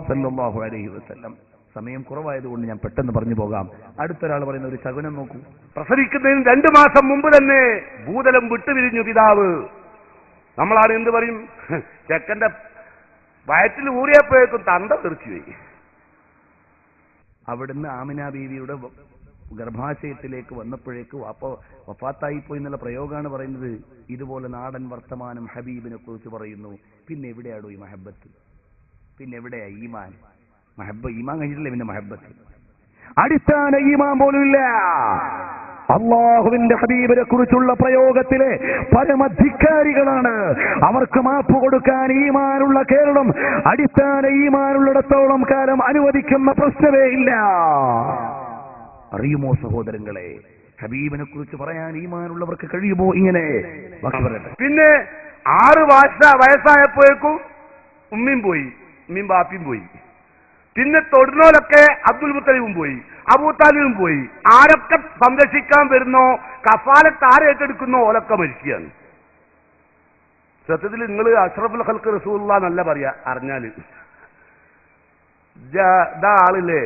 സല്ലല്ലാഹു അലൈഹി വസല്ലം. സമയം കുറവായതുകൊണ്ട് ഞാൻ പെട്ടെന്ന് പറഞ്ഞു പോകാം. അടുത്തൊരാൾ പറയുന്ന ഒരു ശകുനം നോക്കൂ. പ്രസവിക്കുന്നതിന് 2 മാസം മുമ്പ് തന്നെ ഭൂതലം വിട്ടുപിരിഞ്ഞു പിതാവ്. നമ്മളാണ് എന്ത് പറയും? ചെക്കന്റെ വയറ്റിൽ ഊറിയപ്പോഴേക്കും തന്ത തീർച്ചയായി. അവിടുന്ന് ആമിന ബീവിയുടെ ഗർഭാശയത്തിലേക്ക് വന്നപ്പോഴേക്ക് വഫാത്തായിപ്പോയി എന്നുള്ള പ്രയോഗമാണ് പറയുന്നത്. ഇതുപോലെ നാടൻ വർത്തമാനം ഹബീബിനെ കുറിച്ച് പറയുന്നു. പിന്നെ എവിടെയാണോ ഈ മഹബത്ത്? പിന്നെ എവിടെയാ ഈമാൻ? ഈമാൻ കഴിഞ്ഞിട്ടില്ല, പിന്നെ മഹബത്ത്. അടിസ്ഥാന ഈമാൻ പോലുമില്ല. അള്ളാഹുവിന്റെ ഹബീബിനെ കുറിച്ചുള്ള പ്രയോഗത്തിലെ പരമധികാരികളാണ്. അവർക്ക് മാപ്പ് കൊടുക്കാൻ ഈമാനുള്ള കേരളം അടിസ്ഥാന ഈമാനുള്ളിടത്തോളം കാലം അനുവദിക്കുന്ന പ്രശ്നമേ ഇല്ല. അറിയുമോ സഹോദരങ്ങളെ, ഹബീബിനെ കുറിച്ച് പറയാൻ ഈമാനുള്ളവർക്ക് കഴിയുമോ? ഇങ്ങനെ പിന്നെ 6 വയസ്സായപ്പോഴേക്കും ഉമ്മയും പോയി, ഉമ്മയും ബാപ്പിയും പോയി. പിന്നെ തൊടുന്നോലൊക്കെ അബ്ദുൽ മുത്തലിബും പോയി, അബൂതാലിബും പോയി. ആരൊക്കെ സംരക്ഷിക്കാൻ വരുന്നോ, കഫാലത്ത് ആരേറ്റെടുക്കുന്നോ ഓലൊക്കെ മരിക്കുകയാണ്. സത്യത്തിൽ നിങ്ങൾ അഷ്റഫുൽ ഖൽഖ് റസൂലുള്ളാഹ് എന്നല്ല പറയാ അറിഞ്ഞാല്. ഇതാ ആളില്ലേ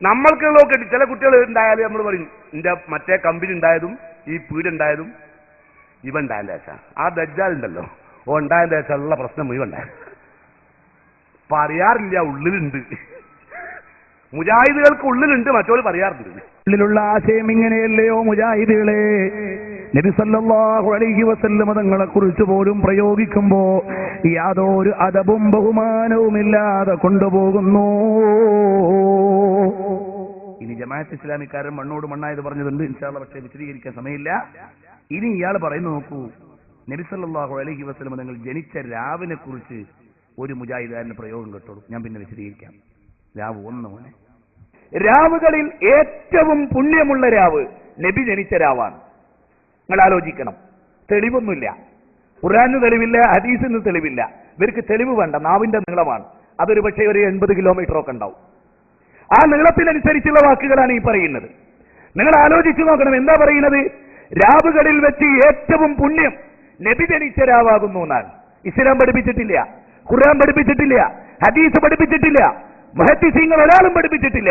നമ്മൾക്കുള്ളതൊക്കെ ചില കുട്ടികൾ ഉണ്ടായാലും നമ്മൾ പറയും എന്റെ മറ്റേ കമ്പനി ഉണ്ടായതും ഈ പീടുണ്ടായതും ഇവ ഉണ്ടായതിന്റെ ശേഷം ആ ദജ്ജാലുണ്ടല്ലോ ഓ ഉണ്ടായതിന്റെ ശേഷം ഉള്ള പ്രശ്നം മുഴുവൻ ഉണ്ടായത് പറയാറില്ല. ഉള്ളിലുണ്ട്, മുജാഹിദുകൾക്ക് ഉള്ളിലുണ്ട്, മറ്റോര് പറയാറുണ്ട്. ഉള്ളിലുള്ള ആശയം ഇങ്ങനെയല്ലയോ മുജാഹിദുകളെ? നബി സല്ലല്ലാഹു അലൈഹി വസല്ലം തങ്ങളെ കുറിച്ച് പോലും പ്രയോഗിക്കുമ്പോ യാതൊരു അദബും ബഹുമാനവുമില്ലാതെ കൊണ്ടുപോകുന്നു. ഇനി ജമാഅത്ത് ഇസ്ലാമിക്കാരൻ മണ്ണോട് മണ്ണായത് പറഞ്ഞതുണ്ട്, ഇൻഷാ അല്ലാഹ്, പക്ഷേ വിശദീകരിക്കാൻ സമയമില്ല. ഇനി ഇയാൾ പറയുന്നു നോക്കൂ, നബി സല്ലല്ലാഹു അലൈഹി വസല്ലം തങ്ങൾ ജനിച്ച രാവിനെ കുറിച്ച് ഒരു മുജാഹിദാരന് പ്രയോഗം കേട്ടോളൂ, ഞാൻ പിന്നെ വിശദീകരിക്കാം. രാവ് ഒന്ന് മോനെ, രാവുകളിൽ ഏറ്റവും പുണ്യമുള്ള രാവ് നബി ജനിച്ച രാവാണ്. നിങ്ങൾ ആലോചിക്കണം. തെളിവൊന്നുമില്ല, ഖുർആനിന് തെളിവില്ല, ഹദീസിന് തെളിവില്ല. ഇവർക്ക് തെളിവ് വേണ്ട, നാവിന്റെ നീളമാണ്. അതൊരു പക്ഷേ ഒരു 80 കിലോമീറ്റർ ഒക്കെ ഉണ്ടാവും. ആ നീളത്തിനനുസരിച്ചുള്ള വാക്കുകളാണ് ഈ പറയുന്നത്. നിങ്ങൾ ആലോചിച്ചു നോക്കണം, എന്താ പറയുന്നത്? രാവുകളിൽ വെച്ച് ഏറ്റവും പുണ്യം നബി ജനിച്ച രാവാകുന്നു എന്നാണ്. ഇസ്ലാം പഠിപ്പിച്ചിട്ടില്ല, ഖുർആൻ പഠിപ്പിച്ചിട്ടില്ല, ഹദീസ് പഠിപ്പിച്ചിട്ടില്ല, മുഹദ്ദിസീങ്ങൾ ഒരാളും പഠിപ്പിച്ചിട്ടില്ല,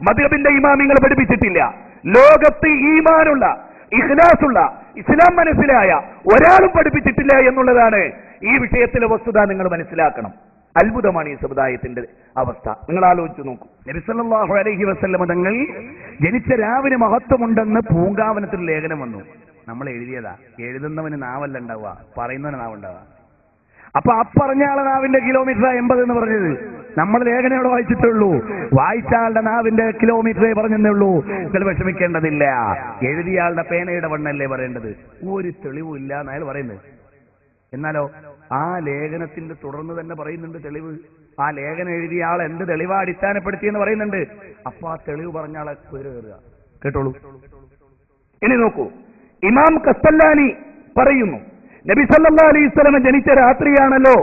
മദ്ഹബിന്റെ ഇമാമിങ്ങൾ പഠിപ്പിച്ചിട്ടില്ല. ലോകത്ത് ഈമാനുള്ള, ഇഖ്ലാസുള്ള, ഇസ്ലാം മനസ്സിലായ ഒരാളും പഠിപ്പിച്ചിട്ടില്ല എന്നുള്ളതാണ് ഈ വിഷയത്തിലെ വസ്തുത. നിങ്ങൾ മനസ്സിലാക്കണം. അത്ഭുതമാണ് ഈ സമുദായത്തിന്റെ അവസ്ഥ. നിങ്ങൾ ആലോചിച്ച് നോക്കൂ. നബി സല്ലല്ലാഹു അലൈഹി വസല്ലം തങ്ങൾ ജനിച്ച രാവിന് മഹത്വമുണ്ടെന്ന് പൂങ്കാവനത്തിൽ ലേഖനം വന്നു. നമ്മൾ എഴുതിയതാ. എഴുതുന്നവന് നാവല്ല ഉണ്ടാവുക, പറയുന്നവന് നാവുണ്ടാവുക. അപ്പൊ അപ്പറഞ്ഞ ആളെ നാവിന്റെ കിലോമീറ്റർ 80 എന്ന് പറഞ്ഞത് നമ്മൾ ലേഖനം എവിടെ വായിച്ചിട്ടുള്ളൂ. വായിച്ച ആളുടെ നാവിന്റെ കിലോമീറ്ററേ പറഞ്ഞതേ ഉള്ളൂ. നിങ്ങൾ വിഷമിക്കേണ്ടതില്ല. എഴുതിയ ആളുടെ പേനയുടെ വണ്ണല്ലേ പറയേണ്ടത്. ഒരു തെളിവും ഇല്ല എന്ന് അയാൾ പറയുന്നത്. എന്നാലോ ആ ലേഖനത്തിന്റെ തുടർന്ന് തന്നെ പറയുന്നുണ്ട് തെളിവ്. ആ ലേഖനം എഴുതിയ ആൾ എന്ത് തെളിവാ അടിസ്ഥാനപ്പെടുത്തിയെന്ന് പറയുന്നുണ്ട്. അപ്പൊ ആ തെളിവ് പറഞ്ഞ ആളെ കുതിര കയറുക. കേട്ടോളൂ. ഇനി നോക്കൂ, ഇമാം കസ്തല്ലാനി പറയുന്നു, നബി സല്ലല്ലാഹു അലൈഹി വസല്ലം ജനിച്ച രാത്രിയാണല്ലോ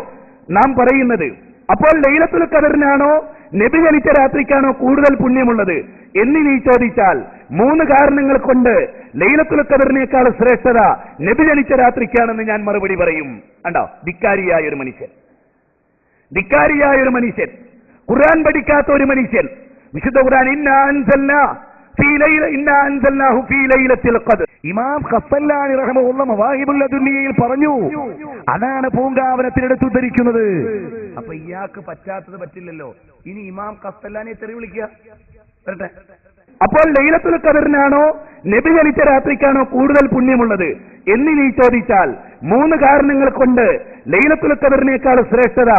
നാം പറയുന്നത്. അപ്പോൾ ലൈലത്തുൽ ഖദറിനാണോ നബി ജനിച്ച രാത്രിക്കാണോ കൂടുതൽ പുണ്യമുള്ളത് എന്ന് നീ ചോദിച്ചാൽ 3 കാരണങ്ങൾ കൊണ്ട് ലൈലത്തുൽ ഖദറിനേക്കാൾ ശ്രേഷ്ഠത നബി ജനിച്ച രാത്രിക്കാണെന്ന് ഞാൻ മറുപടി പറയും. കണ്ടോ, ധിക്കാരിയായ ഒരു മനുഷ്യൻ, ഖുർആൻ പഠിക്കാത്ത ഒരു മനുഷ്യൻ, വിശുദ്ധ ഖുർആൻ ഇമാം ഖസ്സല്ലാനി റഹ്മഹുല്ലാഹ് മവാഹിബുൽ ലദുന്നിയയിൽ പറഞ്ഞു. അതാണ് പൂങ്കാവനത്തിനെടുത്ത് ഉദ്ധരിക്കുന്നത്. അപ്പൊ ഇയാൾക്ക് പറ്റാത്തത് പറ്റില്ലല്ലോ. ഇനി ഇമാം ഖസ്സല്ലാനിയെ തെറി വിളിക്കുക വരട്ടെ. അപ്പോൾ ലൈലത്തുൽ ഖദറിനാണോ നബി ജനിച്ച രാത്രിക്കാണോ കൂടുതൽ പുണ്യമുള്ളത് എന്ന് നീ ചോദിച്ചാൽ 3 കാരണങ്ങൾ കൊണ്ട് ലൈലത്തുൽ ഖദറിനേക്കാൾ ശ്രേഷ്ഠത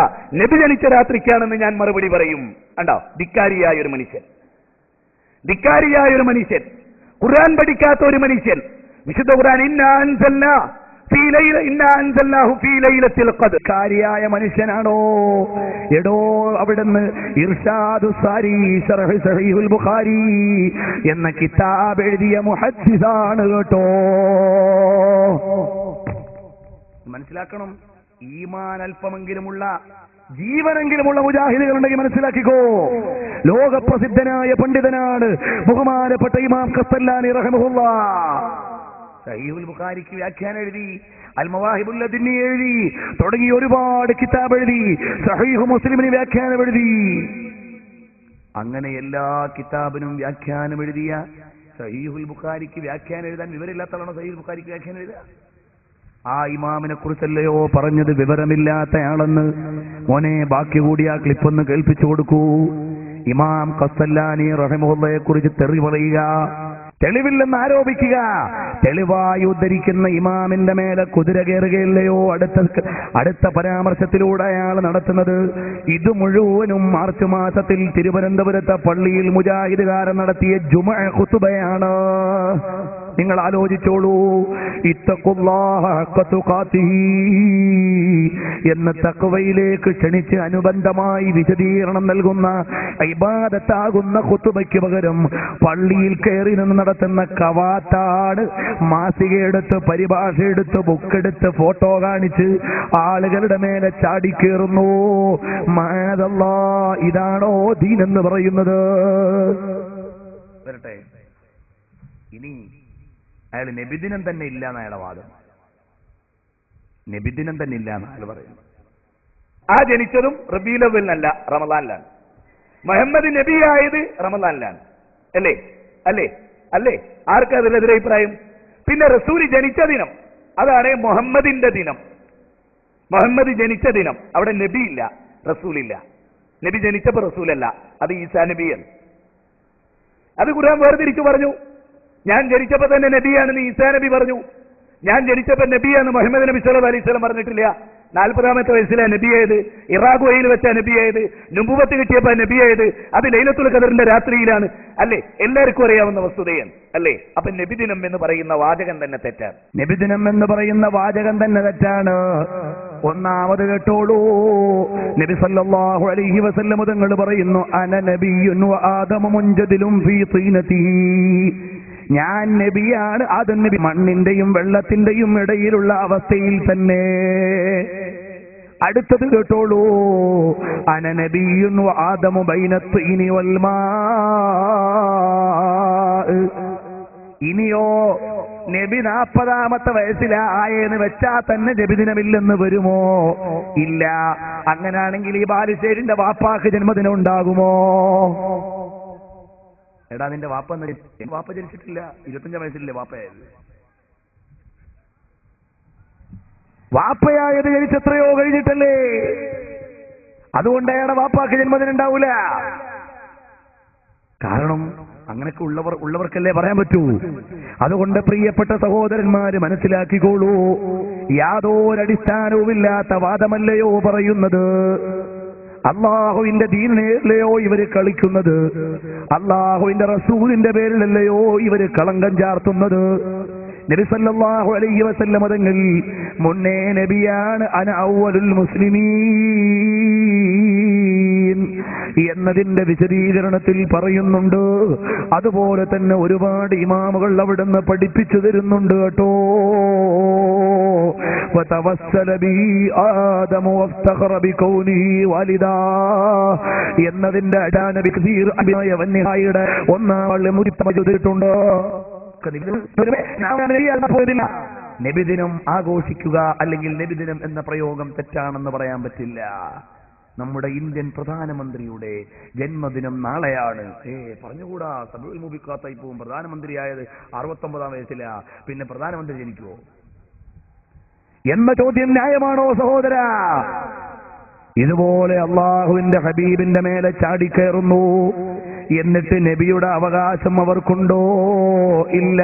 നബി ജനിച്ച രാത്രിക്കാണെന്ന് ഞാൻ മറുപടി പറയും. കണ്ടോ, ധിക്കാരിയായ ഒരു മനുഷ്യൻ, ഖുർആൻ പഠിക്കാത്ത ഒരു മനുഷ്യൻ, വിശുദ്ധ ഖുർആൻ കാരിയായ മനുഷ്യനാണോ? എടോ, അവിടുന്ന് ഇർഷാദു സാരി ശർഹ് സഹീഹുൽ ബുഖാരി എന്ന കിതാബ് എഴുതിയ മുഹദ്ദിസാണ് കേട്ടോ. മനസ്സിലാക്കണം. ഈമാൻ അല്പമെങ്കിലുമുള്ള, ജീവനെങ്കിലുമുള്ള മുജാഹിദുകളുണ്ടെങ്കിൽ മനസ്സിലാക്കിക്കോ. ലോകപ്രസിദ്ധനായ പണ്ഡിതനാണ് ബഹുമാനപ്പെട്ട ഇമാം ഖസ്സല്ലാനി റഹ്മഹുല്ലാഹ്. സഹീഹുൽ ബുഖാരിക്ക് വ്യാഖ്യാനം എഴുതി, അൽ മവാഹിബുൽ ലദുന്നി എഴുതി, തുടങ്ങി ഒരുപാട് കിതാബ് എഴുതി, സഹീഹ് മുസ്ലിമിന് വ്യാഖ്യാനം എഴുതി. അങ്ങനെ എല്ലാ കിതാബിനും വ്യാഖ്യാനം എഴുതിയ സഹീഹുൽ ബുഖാരിക്ക് വ്യാഖ്യാനം എഴുതാൻ വിവരമില്ലാത്തതാണോ സഹീഹുൽ ബുഖാരിക്ക് വ്യാഖ്യാനം എഴുതുക? ആ ഇമാമിനെ കുറിച്ചല്ലയോ പറഞ്ഞത് വിവരമില്ലാത്തയാളെന്ന്? മോനെ, ബാക്കി കൂടി ആ ക്ലിപ്പൊന്ന് കേൾപ്പിച്ചു കൊടുക്കൂ. ഇമാം ഖസ്സല്ലാനി റഹിമഹുള്ളയെ കുറിച്ച് തെറി പറയുക, തെളിവില്ലെന്ന് ആരോപിക്കുക, തെളിവായി ഉദ്ധരിക്കുന്ന ഇമാമിന്റെ മേലെ കുതിര കയറുകയല്ലയോ അടുത്ത പരാമർശത്തിലൂടെ അയാൾ നടത്തുന്നത്. ഇത് മുഴുവനും മാർച്ച് മാസത്തിൽ തിരുവനന്തപുരത്തെ പള്ളിയിൽ മുജാഹിദുകാരൻ നടത്തിയ ജുമുഅ ഖുതുബയാണ്. നിങ്ങൾ ആലോചിച്ചോളൂ. ഇത്തഖുല്ലാഹ ഹഖ്ക തുഖാതിഹി എന്ന തഖ്വയിലേക്ക് ക്ഷണിച്ച് അനുബന്ധമായി വിശദീകരണം നൽകുന്ന ഇബാദത്താകുന്ന ഖുതുബയ്ക്ക് പകരം പള്ളിയിൽ കയറി നിന്ന് നടത്തുന്ന കവാത്താണ്. മാസികയെടുത്ത്, പരിഭാഷയെടുത്ത്, ബുക്കെടുത്ത്, ഫോട്ടോ കാണിച്ച് ആളുകളുടെ മേലെ ചാടിക്കേറുന്നു. മഅദല്ലാഹ്, ഇതാണോ ദീനെന്ന് പറയുന്നത്? വരട്ടെ. ഇനി അയാൾ നബിദിനം തന്നെ ഇല്ല എന്ന് അയാളുടെ വാദം. നബിദിനം തന്നെ ഇല്ല എന്നാണ് പറയുന്നത്. ആ ജനിച്ചതും റബീഉൽ അവ്വലിനല്ല, റമദാനിലാണ്. മുഹമ്മദ് നബിയായത് റമദാനിലാണ്. അല്ലേ അല്ലേ അല്ലേ? ആർക്കാ അതിനെതിരെ അഭിപ്രായം? പിന്നെ റസൂൽ ജനിച്ച ദിനം, അതാണ് മുഹമ്മദിന്റെ ദിനം. മുഹമ്മദ് ജനിച്ച ദിനം, അവിടെ നബിയില്ല, റസൂലില്ല. നബി ജനിച്ചപ്പോ റസൂലല്ല, അത് ഈസാ നബിയാണ്. അത് ഖുർആൻ വേർതിരിച്ചു പറഞ്ഞു. ഞാൻ ജനിച്ചപ്പോ തന്നെ നബിയാണെന്ന് ഈസാ നബി പറഞ്ഞു. ഞാൻ ജനിച്ചപ്പോ നബിയാന്ന് മുഹമ്മദ് നബി സല്ലല്ലാഹു അലൈഹി വസല്ലം പറഞ്ഞിട്ടില്ല. 40-ാമത്തെ വയസ്സിലാ നബിയായത്, ഇറാഖ് വഴിയിൽ വെച്ചാ നബിയായത്, നുബുവത്ത് കിട്ടിയപ്പോ നബിയായത്, അത് ലൈലത്തുൽ ഖദറിന്റെ രാത്രിയിലാണ്. അല്ലേ? എല്ലാവർക്കും അറിയാവുന്ന വസ്തുതയാണ്. അല്ലേ? അപ്പൊ നബിദിനം എന്ന് പറയുന്ന വാചകം തന്നെ തെറ്റാണ്. നബിദിനം എന്ന് പറയുന്ന വാചകം തന്നെ തെറ്റാണ്. ഒന്നാമത് കേട്ടോളൂ, നബി സല്ലല്ലാഹു അലൈഹി വസല്ലം തങ്ങൾ പറയുന്നു, അന നബിയ്യുൻ വ ആദമു മുൻജദിലും ഫീ തീനതിഹി. ഞാൻ നബിയാണ്, ആദം നബി മണ്ണിന്റെയും വെള്ളത്തിന്റെയും ഇടയിലുള്ള അവസ്ഥയിൽ തന്നെ. അടുത്തത് കേട്ടോളൂ, അന നബിയ്യുൻ വ ആദമു ബൈന തീനി വൽ മാ. ഇനിയോ നബി 40-ാമത്തെ വയസ്സിലായെന്ന് വെച്ചാൽ തന്നെ നബിദിനമില്ലെന്ന് വരുമോ? ഇല്ല. അങ്ങനാണെങ്കിൽ ഈ ബാലുശ്ശേരിന്റെ വാപ്പാക്ക് ജന്മദിനം ഉണ്ടാകുമോ? എടാ നിന്റെ വാപ്പ ജനിച്ചിട്ടില്ല, 25 വയസ്സിലല്ലേ വാപ്പയായത്. വാപ്പയായത് ജനിച്ചെത്രയോ കഴിഞ്ഞിട്ടല്ലേ. അതുകൊണ്ട് അയാളുടെ വാപ്പാക്ക് ജന്മദിനം ഉണ്ടാവൂല. കാരണം അങ്ങനെയൊക്കെ ഉള്ളവർക്കല്ലേ പറയാൻ പറ്റൂ. അതുകൊണ്ട് പ്രിയപ്പെട്ട സഹോദരന്മാര് മനസ്സിലാക്കിക്കോളൂ, യാതൊരടിസ്ഥാനവുമില്ലാത്ത വാദമല്ലയോ പറയുന്നത്. അള്ളാഹുവിന്റെ ദീനിനെയല്ലയോ ഇവര് കളിക്കുന്നത്, അള്ളാഹുവിന്റെ റസൂലിന്റെ പേരിലല്ലയോ ഇവര് കളങ്കം ചാർത്തുന്നത്. നബി സല്ലല്ലാഹു അലൈഹി വസല്ലം തങ്ങൾ മുന്നേ നബിയാണ്, അന അവ്വലുൽ മുസ്ലിമീൻ എന്നതിന്റെ വിശദീകരണത്തിൽ പറയുന്നുണ്ട്. അതുപോലെ തന്നെ ഒരുപാട് ഇമാമുകൾ അവിടുന്ന് പഠിപ്പിച്ചു തരുന്നുണ്ട് കേട്ടോ. എന്നതിന്റെ നബിദിനം ആഘോഷിക്കുക അല്ലെങ്കിൽ നബിദിനം എന്ന പ്രയോഗം തെറ്റാണെന്ന് പറയാൻ പറ്റില്ല. നമ്മുടെ ഇന്ത്യൻ പ്രധാനമന്ത്രിയുടെ ജന്മദിനം നാളെയാണ്. പറഞ്ഞുകൂടാ, സബുൽ മുബിക്കാത്തായി പോവും. പ്രധാനമന്ത്രിയായത് 69-ാം വയസ്സിലാ, പിന്നെ പ്രധാനമന്ത്രി ജനിക്കുവോ എന്ന ചോദ്യം ന്യായമാണോ സഹോദര? ഇതുപോലെ അള്ളാഹുവിന്റെ ഹബീബിന്റെ മേലെ ചാടിക്കയറുന്നു. എന്നിട്ട് നബിയുടെ അവകാശം അവർക്കുണ്ടോ? ഇല്ല.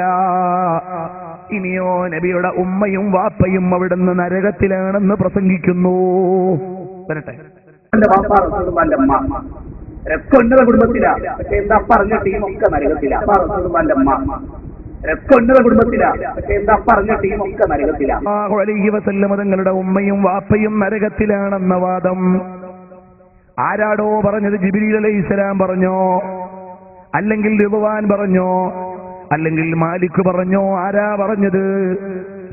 ഇനിയോ നബിയുടെ ഉമ്മയും വാപ്പയും അവിടുന്ന് നരകത്തിലാണെന്ന് പ്രസംഗിക്കുന്നു. വരട്ടെ, രക്തമുന്നത കുടുംബത്തിലാ, പക്ഷെ എന്താ പറഞ്ഞ ടീമൊക്കെ നരകത്തിലാ. രക്തമുന്നത കുടുംബത്തിലാ, പക്ഷെ എന്താ പറഞ്ഞ ടീമൊക്കെ നരകത്തിലാ. തങ്ങളുടെ ഉമ്മയും വാപ്പയും നരകത്തിലാണെന്ന വാദം ആരാടോ പറഞ്ഞത്? ജിബ്രീൽ അലൈഹിസ്സലാം പറഞ്ഞോ? അല്ലെങ്കിൽ റിദ്വാൻ പറഞ്ഞോ? അല്ലെങ്കിൽ മാലിക് പറഞ്ഞോ? ആരാ പറഞ്ഞത്?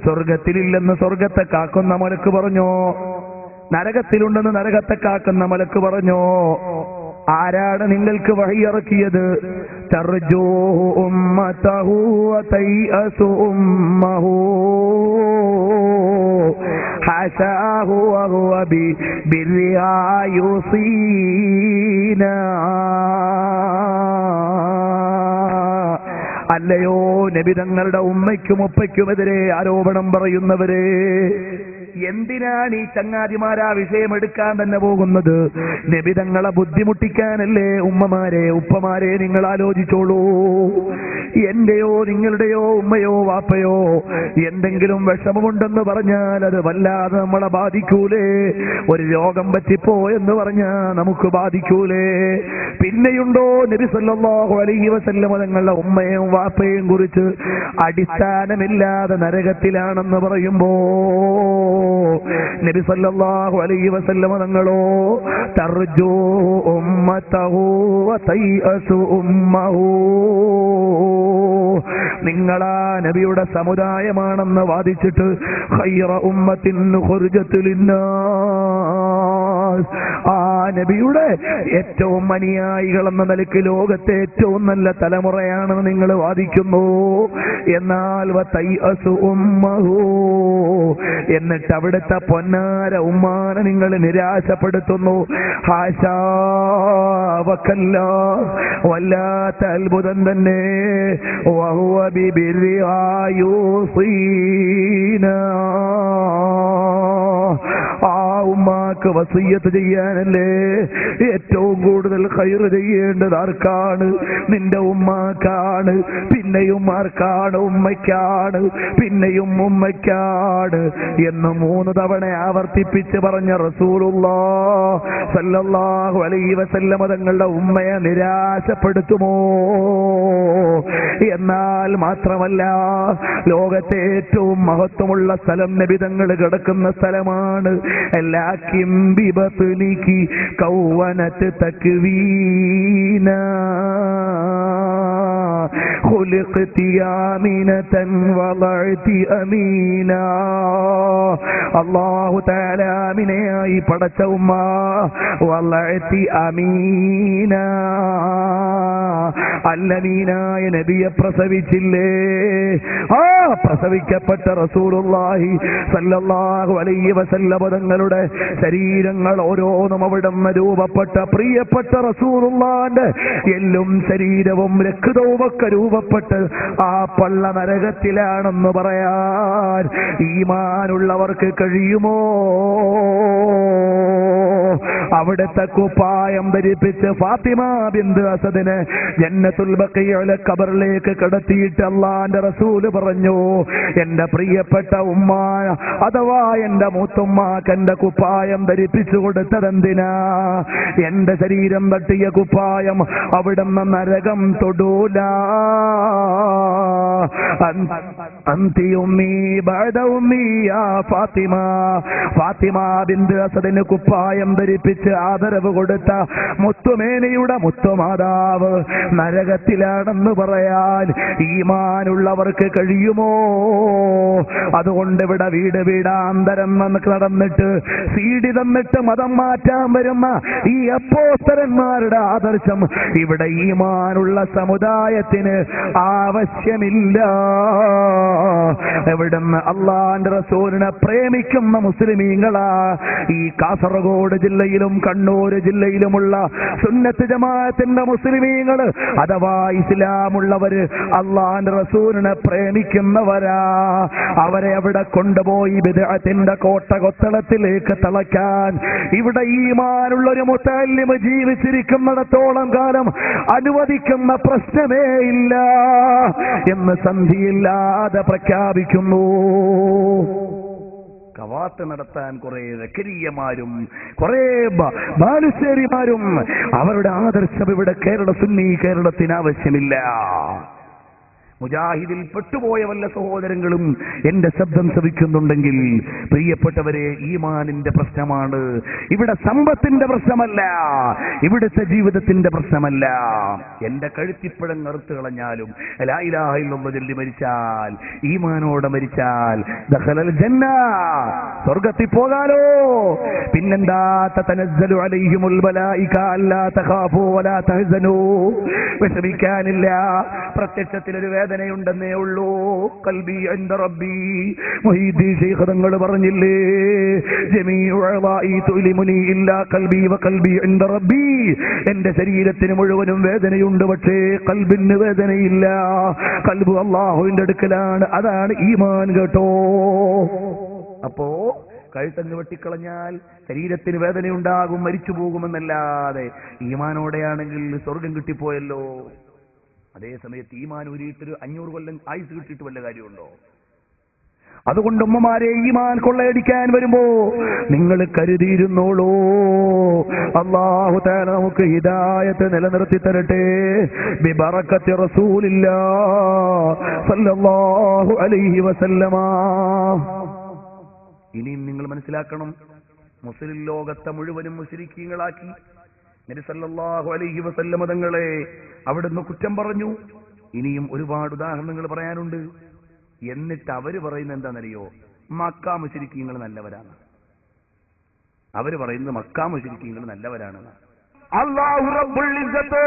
സ്വർഗത്തിലില്ലെന്ന് സ്വർഗത്തെ കാക്കുന്ന മലക്ക് പറഞ്ഞോ? നരകത്തിലുണ്ടെന്ന് നരകത്തെ കാക്കുന്ന മലക്ക് പറഞ്ഞോ? ആരാണ് നിങ്ങൾക്ക് വഹിയിറക്കിയത്? തർജൂ ഉമ്മതഹു വതൈഅസു ഉമ്മഹു ഹസാഹു വഹുവ ബിർരിഹാ യുസീനാ. അല്ലയോ നബി തങ്ങളുടെ ഉമ്മയ്ക്കും ഉപ്പയ്ക്കുമെതിരെ ആരോപണം പറയുന്നവരെ, എന്തിനാണ് ഈ ചങ്ങാതിമാരാ വിഷയം എടുക്കാൻ തന്നെ പോകുന്നത്? നബി തങ്ങളെ ബുദ്ധിമുട്ടിക്കാനല്ലേ? ഉമ്മമാരെ ഉപ്പമാരെ നിങ്ങൾ ആലോചിച്ചോളൂ. എന്റെയോ നിങ്ങളുടെയോ ഉമ്മയോ വാപ്പയോ എന്തെങ്കിലും വിഷമമുണ്ടെന്ന് പറഞ്ഞാൽ അത് വല്ലാതെ നമ്മളെ ബാധിക്കൂലേ? ഒരു രോഗം പറ്റിപ്പോ എന്ന് പറഞ്ഞാൽ നമുക്ക് ബാധിക്കൂലേ? പിന്നെയുണ്ടോ നബി സല്ലല്ലാഹു അലൈഹി വസല്ലം തങ്ങളുടെ ഉമ്മയും വാപ്പയും കുറിച്ച് അടിസ്ഥാനമില്ലാതെ നരകത്തിലാണെന്ന് പറയുമ്പോ നബി സല്ലല്ലാഹു അലൈഹി വസല്ലം തങ്ങളോ തർജൂ ഉമ്മതഹു വതൈഅസു ഉമ്മഹു. നിങ്ങളാ നബിയുടെ സമുദായമാണെന്ന് വാദിച്ചിട്ട് ഖൈറ ഉമ്മത്തിൻ ഖുർജത്തു ലിന്നാസ്, ആ നബിയുടെ ഏറ്റവും അനുയായികൾ എന്ന നിലയ്ക്ക് ലോകത്തെ ഏറ്റവും നല്ല തലമുറയാണെന്ന് നിങ്ങൾ വാദിക്കുന്നു. എന്നാൽ വതൈഅസു ഉമ്മഹു, എന്നിട്ട് അവിടുത്തെ പൊന്നാര ഉമ്മാനെ നിങ്ങൾ നിരാശപ്പെടുത്തുന്നു. ഹാശാ വകല്ലാ, വല്ലാത്ത അത്ഭുതം തന്നെ. വഹുവ ബിബിർരിഹാ യൂസീനാ, ആ ഉമ്മാക്ക് വസിയ്യത്ത് ചെയ്യാനല്ലേ ഏറ്റവും കൂടുതൽ ഖൈർ ചെയ്യേണ്ടത് ആർക്കാണ്? നിന്റെ ഉമ്മാക്കാണ്. പിന്നെയും ആർക്കാണ്? ഉമ്മയ്ക്കാണ്. പിന്നെയും ഉമ്മയ്ക്കാണ് എന്ന് 3 തവണ ആവർത്തിപ്പിച്ച് പറഞ്ഞ റസൂലുള്ളാഹ് സല്ലല്ലാഹു അലൈഹി വസല്ലം തങ്ങളുടെ ഉമ്മയെ നിരാശപ്പെടുത്തുമോ? എന്നാൽ മാത്രമല്ല, ലോകത്തെ ഏറ്റവും മഹത്വമുള്ള സ്ഥലം നബി തങ്ങൾ കിടക്കുന്ന സ്ഥലമാണ്. ലാകിൻ ബിബത്നികി കൗവനത് തക്വീനാ ഖുലിഖതി ആമിനതൻ വളഅതി അമീനാ. അല്ലാഹു തആല ആമിനയായി പടച്ച ഉമ്മ, വളഅതി അമീനാ, അല്ലമീനായ നബിയെ പ്രസവിച്ചില്ലേ? ആ പ്രസവിക്കപ്പെട്ട റസൂലുള്ളാഹി സല്ലല്ലാഹു അലൈഹി വസല്ലം തങ്ങളുടെ ശരീരങ്ങൾ ഓരോന്നും അവിടുന്ന് രൂപപ്പെട്ട പ്രിയപ്പെട്ട റസൂലുള്ളാഹിന്റെ എല്ലും ശരീരവും രക്തവും ഒക്കെ രൂപപ്പെട്ട് ആ പള്ള നരകത്തിലാണെന്ന് പറയാൻ ഈമാനുള്ളവർക്ക് കഴിയുമോ? അവിടുത്തെ കുപ്പായം ധരിപ്പിച്ച് ഫാത്തിമ ബിന്ത് അസദിനെ ജന്നത്തുൽ ബഖീഅയിലെ ഖബറിലേക്ക് കടത്തിയിട്ട് അല്ലാഹുവിന്റെ റസൂല് പറഞ്ഞു, എന്റെ പ്രിയപ്പെട്ട ഉമ്മ അഥവാ എന്റെ മൂത്തുമ്മാക്ക് എന്റെ കുപ്പായം ധരിപ്പിച്ചു കൊടുത്തതെന്തിനാ? എന്റെ ശരീരം തട്ടിയ കുപ്പായം അവിടുന്ന് നരകം തൊടൂല. അന്തി ഉമ്മീ ബഅദ ഉമ്മീ യാ ഫാത്തിമ. ഫാത്തിമ ബിന്ത് അസദിന് കുപ്പായം ധരിപ്പിച്ച് ആദരവ് കൊടുത്ത മുത്തുമേനയുടെ മുത്തുമാതാവ് നരകത്തിലാണെന്ന് പറയാൻ ഈമാനുള്ളവർക്ക് കഴിയുമോ? അതുകൊണ്ട് ഇവിടെ വീടാന്തരം നടന്നിട്ട് സീഡി തന്നിട്ട് മതം മാറ്റാൻ വരുന്ന ഈ അപ്പോസ്തലന്മാരുടെ ആദർശം ഇവിടെ ഈമാനുള്ള സമുദായത്തിന് ആവശ്യമില്ല. എവിടുന്ന് അള്ളാന്റെ റസൂലിനെ പ്രേമിക്കുന്ന മുസ്ലിമീങ്ങളാ ഈ കാസർഗോഡ് ജില്ലയിലും കണ്ണൂർ ജില്ലയിലുമുള്ള സുന്നത്ത് ജമാഅത്തിന്റെ മുസ്ലിമീങ്ങൾ അഥവാ ഇസ്ലാമുള്ളവര് അള്ളാന്റെ റസൂലിനെ പ്രേമിക്കുന്നവരാ. അവരെ അവിടെ കൊണ്ടുപോയി ബിദ്അത്തിന്റെ കോട്ട കൊത്തളത്തിലേക്ക് തളയ്ക്കാൻ ഇവിടെ ഈമാനുള്ള ഒരു മുതഅല്ലിം ജീവിച്ചിരിക്കുന്നിടത്തോളം കാലം അനുവദിക്കുന്ന പ്രശ്നമേ ഇല്ല എന്ന് സന്ധിയില്ലാതെ പ്രഖ്യാപിക്കുന്നു. കവാത്ത് നടത്താൻ കുറെ റക്കരീയമാരും കുറെ ബാലുശ്ശേരിമാരും അവരുടെ ആദർശം ഇവിടെ കേരളത്തിന് ആവശ്യമില്ല. മുജാഹിദിൽ പെട്ടുപോയ വല്ല സഹോദരങ്ങളും എന്റെ ശബ്ദം ശ്രവിക്കുന്നുണ്ടെങ്കിൽ പ്രിയപ്പെട്ടവരെ, ഈമാനിന്റെ പ്രശ്നമാണ് ഇവിടെ, സമ്പത്തിന്റെ പ്രശ്നമല്ല, ഇവിടുത്തെ ജീവിതത്തിന്റെ പ്രശ്നമല്ല. എന്റെ കഴുത്തിപ്പഴം നറുത്തു കളഞ്ഞാലും ലാ ഇലാഹ ഇല്ലല്ലാഹ് ചൊല്ലി മരിച്ചാൽ, ഈമാനോടെ മരിച്ചാൽ ദഖലൽ ജന്ന, സ്വർഗ്ഗത്തിൽ പോകാലോ. പിന്നെന്താ? തതനസ്സലു അലൈഹിമുൽ മലായിക അല്ലാ തഖാഫു വലാ തഹ്സനു, വിഷമിക്കാനില്ല. പ്രത്യക്ഷത്തിലൊരു വേദനയുണ്ടെന്നേ ഉള്ളൂ. ഖൽബി ഇൻദ റബ്ബി, മുഹീദ്ദീൻ ശൈഖ് തങ്ങൾ പറഞ്ഞില്ലേ, ജമീഉ അഅ്ളാഇ തുലിമുനി ഇല്ലാ ഖൽബി വഖൽബി ഇൻദ റബ്ബി, എന്റെ ശരീരത്തിന് മുഴുവനും വേദനയുണ്ട്, പക്ഷേ ഖൽബിന് വേദനയില്ല. ഖൽബ് അല്ലാഹുവിന്റെ അടുക്കലാണ്, അതാണ് ഈമാൻ കേട്ടോ. അപ്പോ കഴുത്തങ്ങ് വെട്ടിക്കളഞ്ഞാൽ ശരീരത്തിന് വേദനയുണ്ടാകും, മരിച്ചു പോകുമെന്നല്ലാതെ ഈമാനോടെയാണെങ്കിൽ സ്വർഗം കിട്ടിപ്പോയല്ലോ. അതേ സമയത്ത് ഈമാൻ ഊരിയിട്ടൊരു 500 കൊല്ലം ആയുസ് കിട്ടിയിട്ട് വല്ല കാര്യമുണ്ടോ? അതുകൊണ്ട് ഉമ്മമാരെ, ഈമാൻ കൊള്ളയടിക്കാൻ വരുമ്പോ നിങ്ങൾ കരുതിയിരുന്നോളൂ. അല്ലാഹു തആല നമുക്ക് ഹിദായത്ത് നിലനിർത്തി തരട്ടെ. ബിബറക്കത്തി റസൂലില്ലാഹ് സല്ലല്ലാഹു അലൈഹി വസല്ലമ. ഇനിയും നിങ്ങൾ മനസ്സിലാക്കണം, മുസ്ലിം ലോകത്തെ മുഴുവനും മുശ്രിക്കീങ്ങളാക്കി നബി സല്ലല്ലാഹു അലൈഹി വസല്ലമ തങ്ങളെ അവിടുന്ന് കുറ്റം പറഞ്ഞു. ഇനിയും ഒരുപാട് ഉദാഹരണങ്ങൾ പറയാനുണ്ട്. എന്നിട്ട് അവര് പറയുന്നത് എന്താണെന്നറിയോ? മക്ക മുശ്രിക്കീങ്ങൾ നല്ലവരാണ്. അവര് പറയുന്നത് മക്ക മുശ്രിക്കീങ്ങൾ നല്ലവരാണ്. അല്ലാഹു റബ്ബുൽ ഇസ്സത്ത്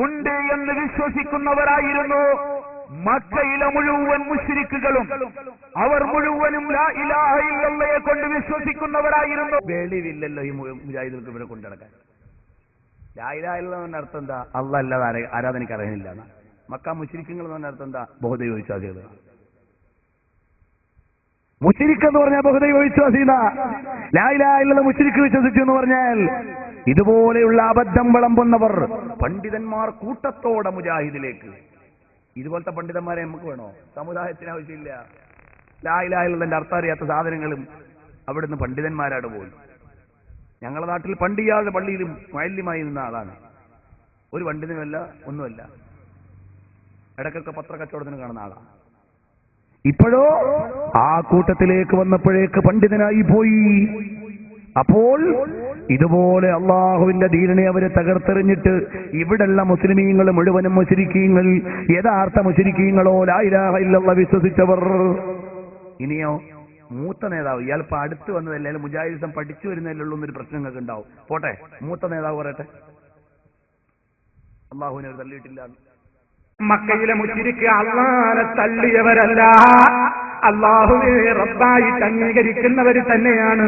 ഉണ്ട് എന്ന് വിശ്വസിക്കുന്നവരായിരുന്നു മക്കയിലെ മുഴുവൻ മുശ്രിക്കുകളും. അവർ മുഴുവനും ലാ ഇലാഹ ഇല്ലല്ലാഹയെ കൊണ്ട് വിശ്വസിക്കുന്നവരായിരുന്നു. വെളിവില്ലല്ലോ ഈ മുജാഹിദുകൾക്ക് ഇവരെ കൊണ്ടുനടക്കാൻ. ലാ ഇലാഹ ഇല്ലല്ലാഹ് അർത്ഥം എന്താ? അള്ളാഹ് അല്ലാതെ ആരാധനയ്ക്ക് അറിയുന്നില്ല. മക്ക മുശ്രിക്കുകൾ എന്ന് പറഞ്ഞ അർത്ഥം എന്താ? ബഹുദൈവ വിശ്വാസികൾ. മുശ്രിക്ക് എന്ന് പറഞ്ഞാൽ ബഹുദൈവ വിശ്വാസി. ലാ ഇലാഹ ഇല്ലല്ലാഹ് മുശ്രിക്ക് വിശ്വസിച്ചു എന്ന് പറഞ്ഞാൽ ഇതുപോലെയുള്ള അബദ്ധം വിളമ്പുന്നവർ. പണ്ഡിതന്മാർ കൂട്ടത്തോടെ മുജാഹിദിലേക്ക്. ഇതുപോലത്തെ പണ്ഡിതന്മാരെ നമുക്ക് വേണോ? സമുദായത്തിന് ആവശ്യമില്ല. ലാ ഇലാഹ ഇല്ലല്ലാഹ് അർത്ഥം അറിയാത്ത സാധനങ്ങളും അവിടുന്ന് പണ്ഡിതന്മാരാണ് പോയി. ഞങ്ങളുടെ നാട്ടിൽ പണ്ട് ഇയാളുടെ പള്ളിയിലും മുഅല്ലിമായി നിന്ന ആളാണ്. ഒരു പണ്ഡിതനുമല്ല, ഒന്നുമല്ല. ഇടയ്ക്കൊക്കെ പത്രക്കച്ചവടത്തിന് കാണുന്ന ആളാണ്. ഇപ്പോഴോ ആ കൂട്ടത്തിലേക്ക് വന്നപ്പോഴേക്ക് പണ്ഡിതനായി പോയി. അപ്പോൾ ഇതുപോലെ അള്ളാഹുവിന്റെ ദീനിനെ അവര് തകർത്തെറിഞ്ഞിട്ട് ഇവിടെയുള്ള മുസ്ലിമീങ്ങൾ മുഴുവനും മുശ്രിക്കീങ്ങൾ, യഥാർത്ഥ മുശ്രിക്കീങ്ങളോ ലാ ഇലാഹ ഇല്ലല്ലാഹ് വിശ്വസിച്ചവർ. ഇനിയോ മൂത്ത നേതാവ്, ഇയാളിപ്പോ അടുത്ത് വന്നതല്ലേ, മുജാഹിദിസം പഠിച്ചു വരുന്നതിലുള്ളൂ എന്നൊരു പ്രശ്നങ്ങൾക്ക് ഉണ്ടാവും. പോട്ടെ, മൂത്ത നേതാവ് പറയട്ടെ. അള്ളാഹുവിനെ അവർ തള്ളിയിട്ടില്ല. മക്കയിലെ മുശ്രിക്ക് അള്ളാനെ തള്ളിയവരല്ല, അള്ളാഹുവെ റബ്ബായിട്ട് അംഗീകരിക്കുന്നവർ തന്നെയാണ്.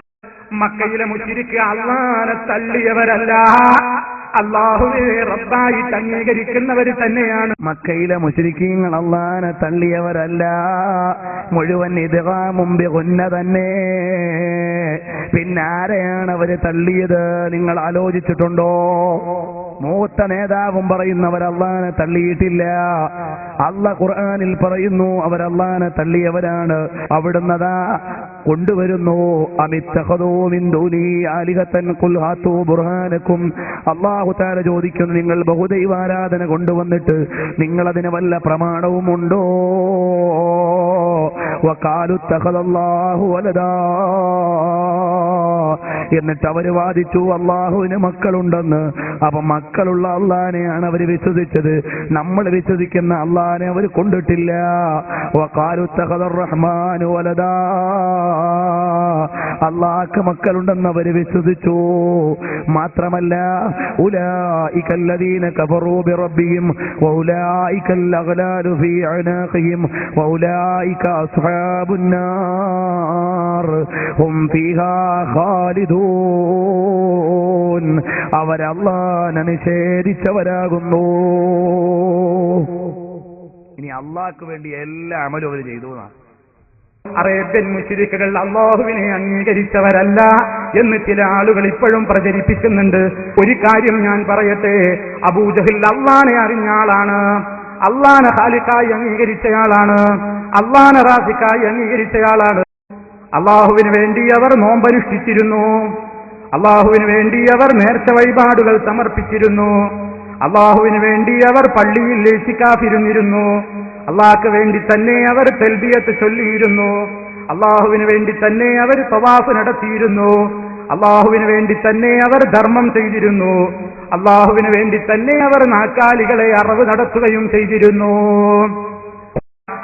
മക്കയിലെ മുശ്രിക്ക് അള്ളാനെ തള്ളിയവരല്ല, അള്ളാഹുവെ റബ്ബായിട്ട് അംഗീകരിക്കുന്നവർ തന്നെയാണ്. മക്കയിലെ മുശ്രിക്കീങ്ങൾ അള്ളാനെ തള്ളിയവരല്ല, മുഴുവൻ ഇദ്ഗാമും ബിഗുന്ന തന്നെ. പിന്നാരെയാണ് അവര് തള്ളിയത്? നിങ്ങൾ ആലോചിച്ചിട്ടുണ്ടോ? മൂത്ത നേതാവും പറയുന്നവർ അള്ളാനെ തള്ളിയിട്ടില്ല. അള്ളാഹ് ഖുർആനിൽ പറയുന്നു അവരല്ലാനെ തള്ളിയവരാണ്. അവിടുന്നതാ കൊണ്ടുവരുന്നു അമിത്തഖദൂ മിൻ ദൂനി ആലിഹതൻ ഖുൽ ഹാതു ബുർഹാനകും. അല്ലാഹു തആല ചോദിക്കുന്നു, നിങ്ങൾ ബഹുദൈവാരാധന കൊണ്ടുവന്നിട്ട് നിങ്ങൾ അതിന് വല്ല പ്രമാണവും ഉണ്ടോ? വഖാലു തഖദല്ലാഹു വലദാ. എന്നിട്ട് അവര് വാദിച്ചു അള്ളാഹുവിന് മക്കളുണ്ടെന്ന്. അപ്പൊ മക്കളുള്ള അള്ളാനെയാണ് അവർ വിശ്വസിച്ചത്. നമ്മൾ വിശ്വസിക്കുന്ന അള്ളാനെ അവർ കൊണ്ടിട്ടില്ല. വഖാലു തഖദർ റഹ്മാനു വലദാ. അള്ളാഹ്ക്ക് മക്കളുണ്ടെന്ന് അവർ വിശ്വസിച്ചു. മാത്രമല്ല ഉലൈകല്ലദീന കഫറൂ ബിറബ്ബിഹിം വഉലൈകൽ അഗ്ലാലു ഫീ അനാഖിഹിം വഉലൈക അസ്ഹാബുൻ നാർ ഹും ഫീഹാ ഖാലിദൂൻ. അവരല്ലാഹനെ നിഷേധിച്ചവരാകുന്നു. ഇനി അള്ളാഹ്ക്ക് വേണ്ടി എല്ലാ അമലും അവർ ചെയ്തു. അറേബ്യൻ മുശ്രിക്കുകൾ അല്ലാഹുവിനെ അംഗീകരിച്ചവരല്ല എന്ന് ചില ആളുകൾ ഇപ്പോഴും പ്രചരിപ്പിക്കുന്നുണ്ട്. ഒരു കാര്യം ഞാൻ പറയട്ടെ, അബൂജഹൽ അള്ളാനെ അറിഞ്ഞ ആളാണ്, അള്ളാനെ ഖാലിഖായി അംഗീകരിച്ചയാളാണ്, അള്ളാനെ റാസിഖായി അംഗീകരിച്ചയാളാണ്. അള്ളാഹുവിന് വേണ്ടി അവർ നോമ്പനുഷ്ഠിച്ചിരുന്നു, അള്ളാഹുവിന് വേണ്ടി അവർ നേർച്ച വഴിപാടുകൾ സമർപ്പിച്ചിരുന്നു, അള്ളാഹുവിന് വേണ്ടി അവർ പള്ളിയിൽ ഇഴ്തികാഫിരുന്നിരുന്നു, അള്ളാഹ്ക്ക് വേണ്ടി തന്നെ അവർ തൽബിയത്ത് ചൊല്ലിയിരുന്നു, അള്ളാഹുവിന് വേണ്ടി തന്നെ അവർ തവാഫ് നടത്തിയിരുന്നു, അള്ളാഹുവിന് വേണ്ടി തന്നെ അവർ ധർമ്മം ചെയ്തിരുന്നു, അള്ളാഹുവിന് വേണ്ടി തന്നെ അവർ നാക്കാലികളെ അറവ് നടത്തുകയും ചെയ്തിരുന്നു.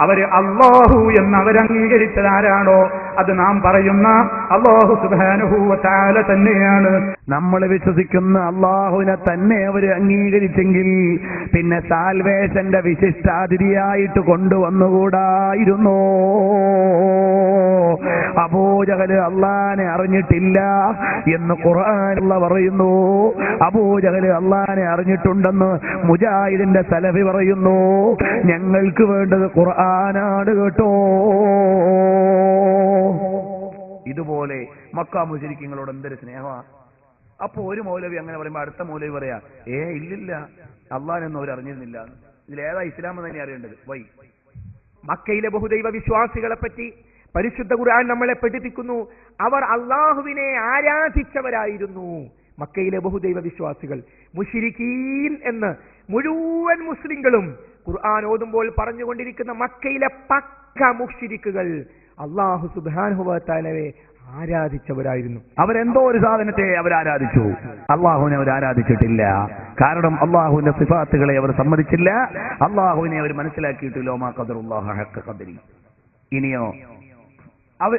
അവര് അല്ലാഹു എന്ന് അവരംഗീകരിച്ചതാരാണോ അത് നാം പറയുന്ന അല്ലാഹു സുബ്ഹാനഹു വ തആല തന്നെയാണ്. നമ്മൾ വിശ്വസിക്കുന്ന അള്ളാഹുവിനെ തന്നെ അവർ അംഗീകരിച്ചെങ്കിൽ പിന്നെ സാൽവേഷന്റെ വിശിഷ്ടാതിഥിയായിട്ട് കൊണ്ടുവന്നുകൂടായിരുന്നോ? അബൂജഹൽ അള്ളാനെ അറിഞ്ഞിട്ടില്ല എന്ന് ഖുർആനിൽ പറയുന്നു. അബൂജഹൽ അള്ളാനെ അറിഞ്ഞിട്ടുണ്ടെന്ന് മുജാഹിദിന്റെ സലഫി പറയുന്നു. ഞങ്ങൾക്ക് വേണ്ടത് ഖുർആനാണ് കേട്ടോ. ഇതുപോലെ മക്ക മുശ്രിക്കീങ്ങളോട് എന്തൊരു സ്നേഹമാണ്. അപ്പൊ ഒരു മൗലവി അങ്ങനെ പറയുമ്പോ അടുത്ത മൗലവി പറയാ, ഇല്ലില്ല അള്ളാനൊന്നും അവർ അറിഞ്ഞിരുന്നില്ല. ഇതിലേതാ ഇസ്ലാം തന്നെ അറിയേണ്ടത്? മക്കയിലെ ബഹുദൈവ വിശ്വാസികളെ പറ്റി പരിശുദ്ധ ഖുർആൻ നമ്മളെ പഠിപ്പിക്കുന്നു. അവർ അള്ളാഹുവിനെ ആരാധിച്ചവരായിരുന്നു. മക്കയിലെ ബഹുദൈവ വിശ്വാസികൾ മുശ്രിക്കീൻ എന്ന് മുഴുവൻ മുസ്ലിങ്ങളും ഖുർആൻ ഓതുമ്പോൾ പറഞ്ഞുകൊണ്ടിരിക്കുന്ന മക്കയിലെ പക്ക മുശ്രിക്കുകൾ അല്ലാഹു സുബ്ഹാനഹു വ തആലയെ ആരാധിച്ചവരായിരുന്നു. അവരെന്തോ ഒരു സാധനത്തെ അവരാരാധിച്ചു, അള്ളാഹുവിനെ അവർ ആരാധിച്ചിട്ടില്ല. കാരണം അള്ളാഹുവിന്റെ സിഫാത്തുകളെ അവർ സമ്മതിച്ചില്ല, അള്ളാഹുവിനെ അവർ മനസ്സിലാക്കിയിട്ടില്ല. മാ ഖദറുല്ലാഹ ഹഖ്ക ഖദരി. ഇനിയോ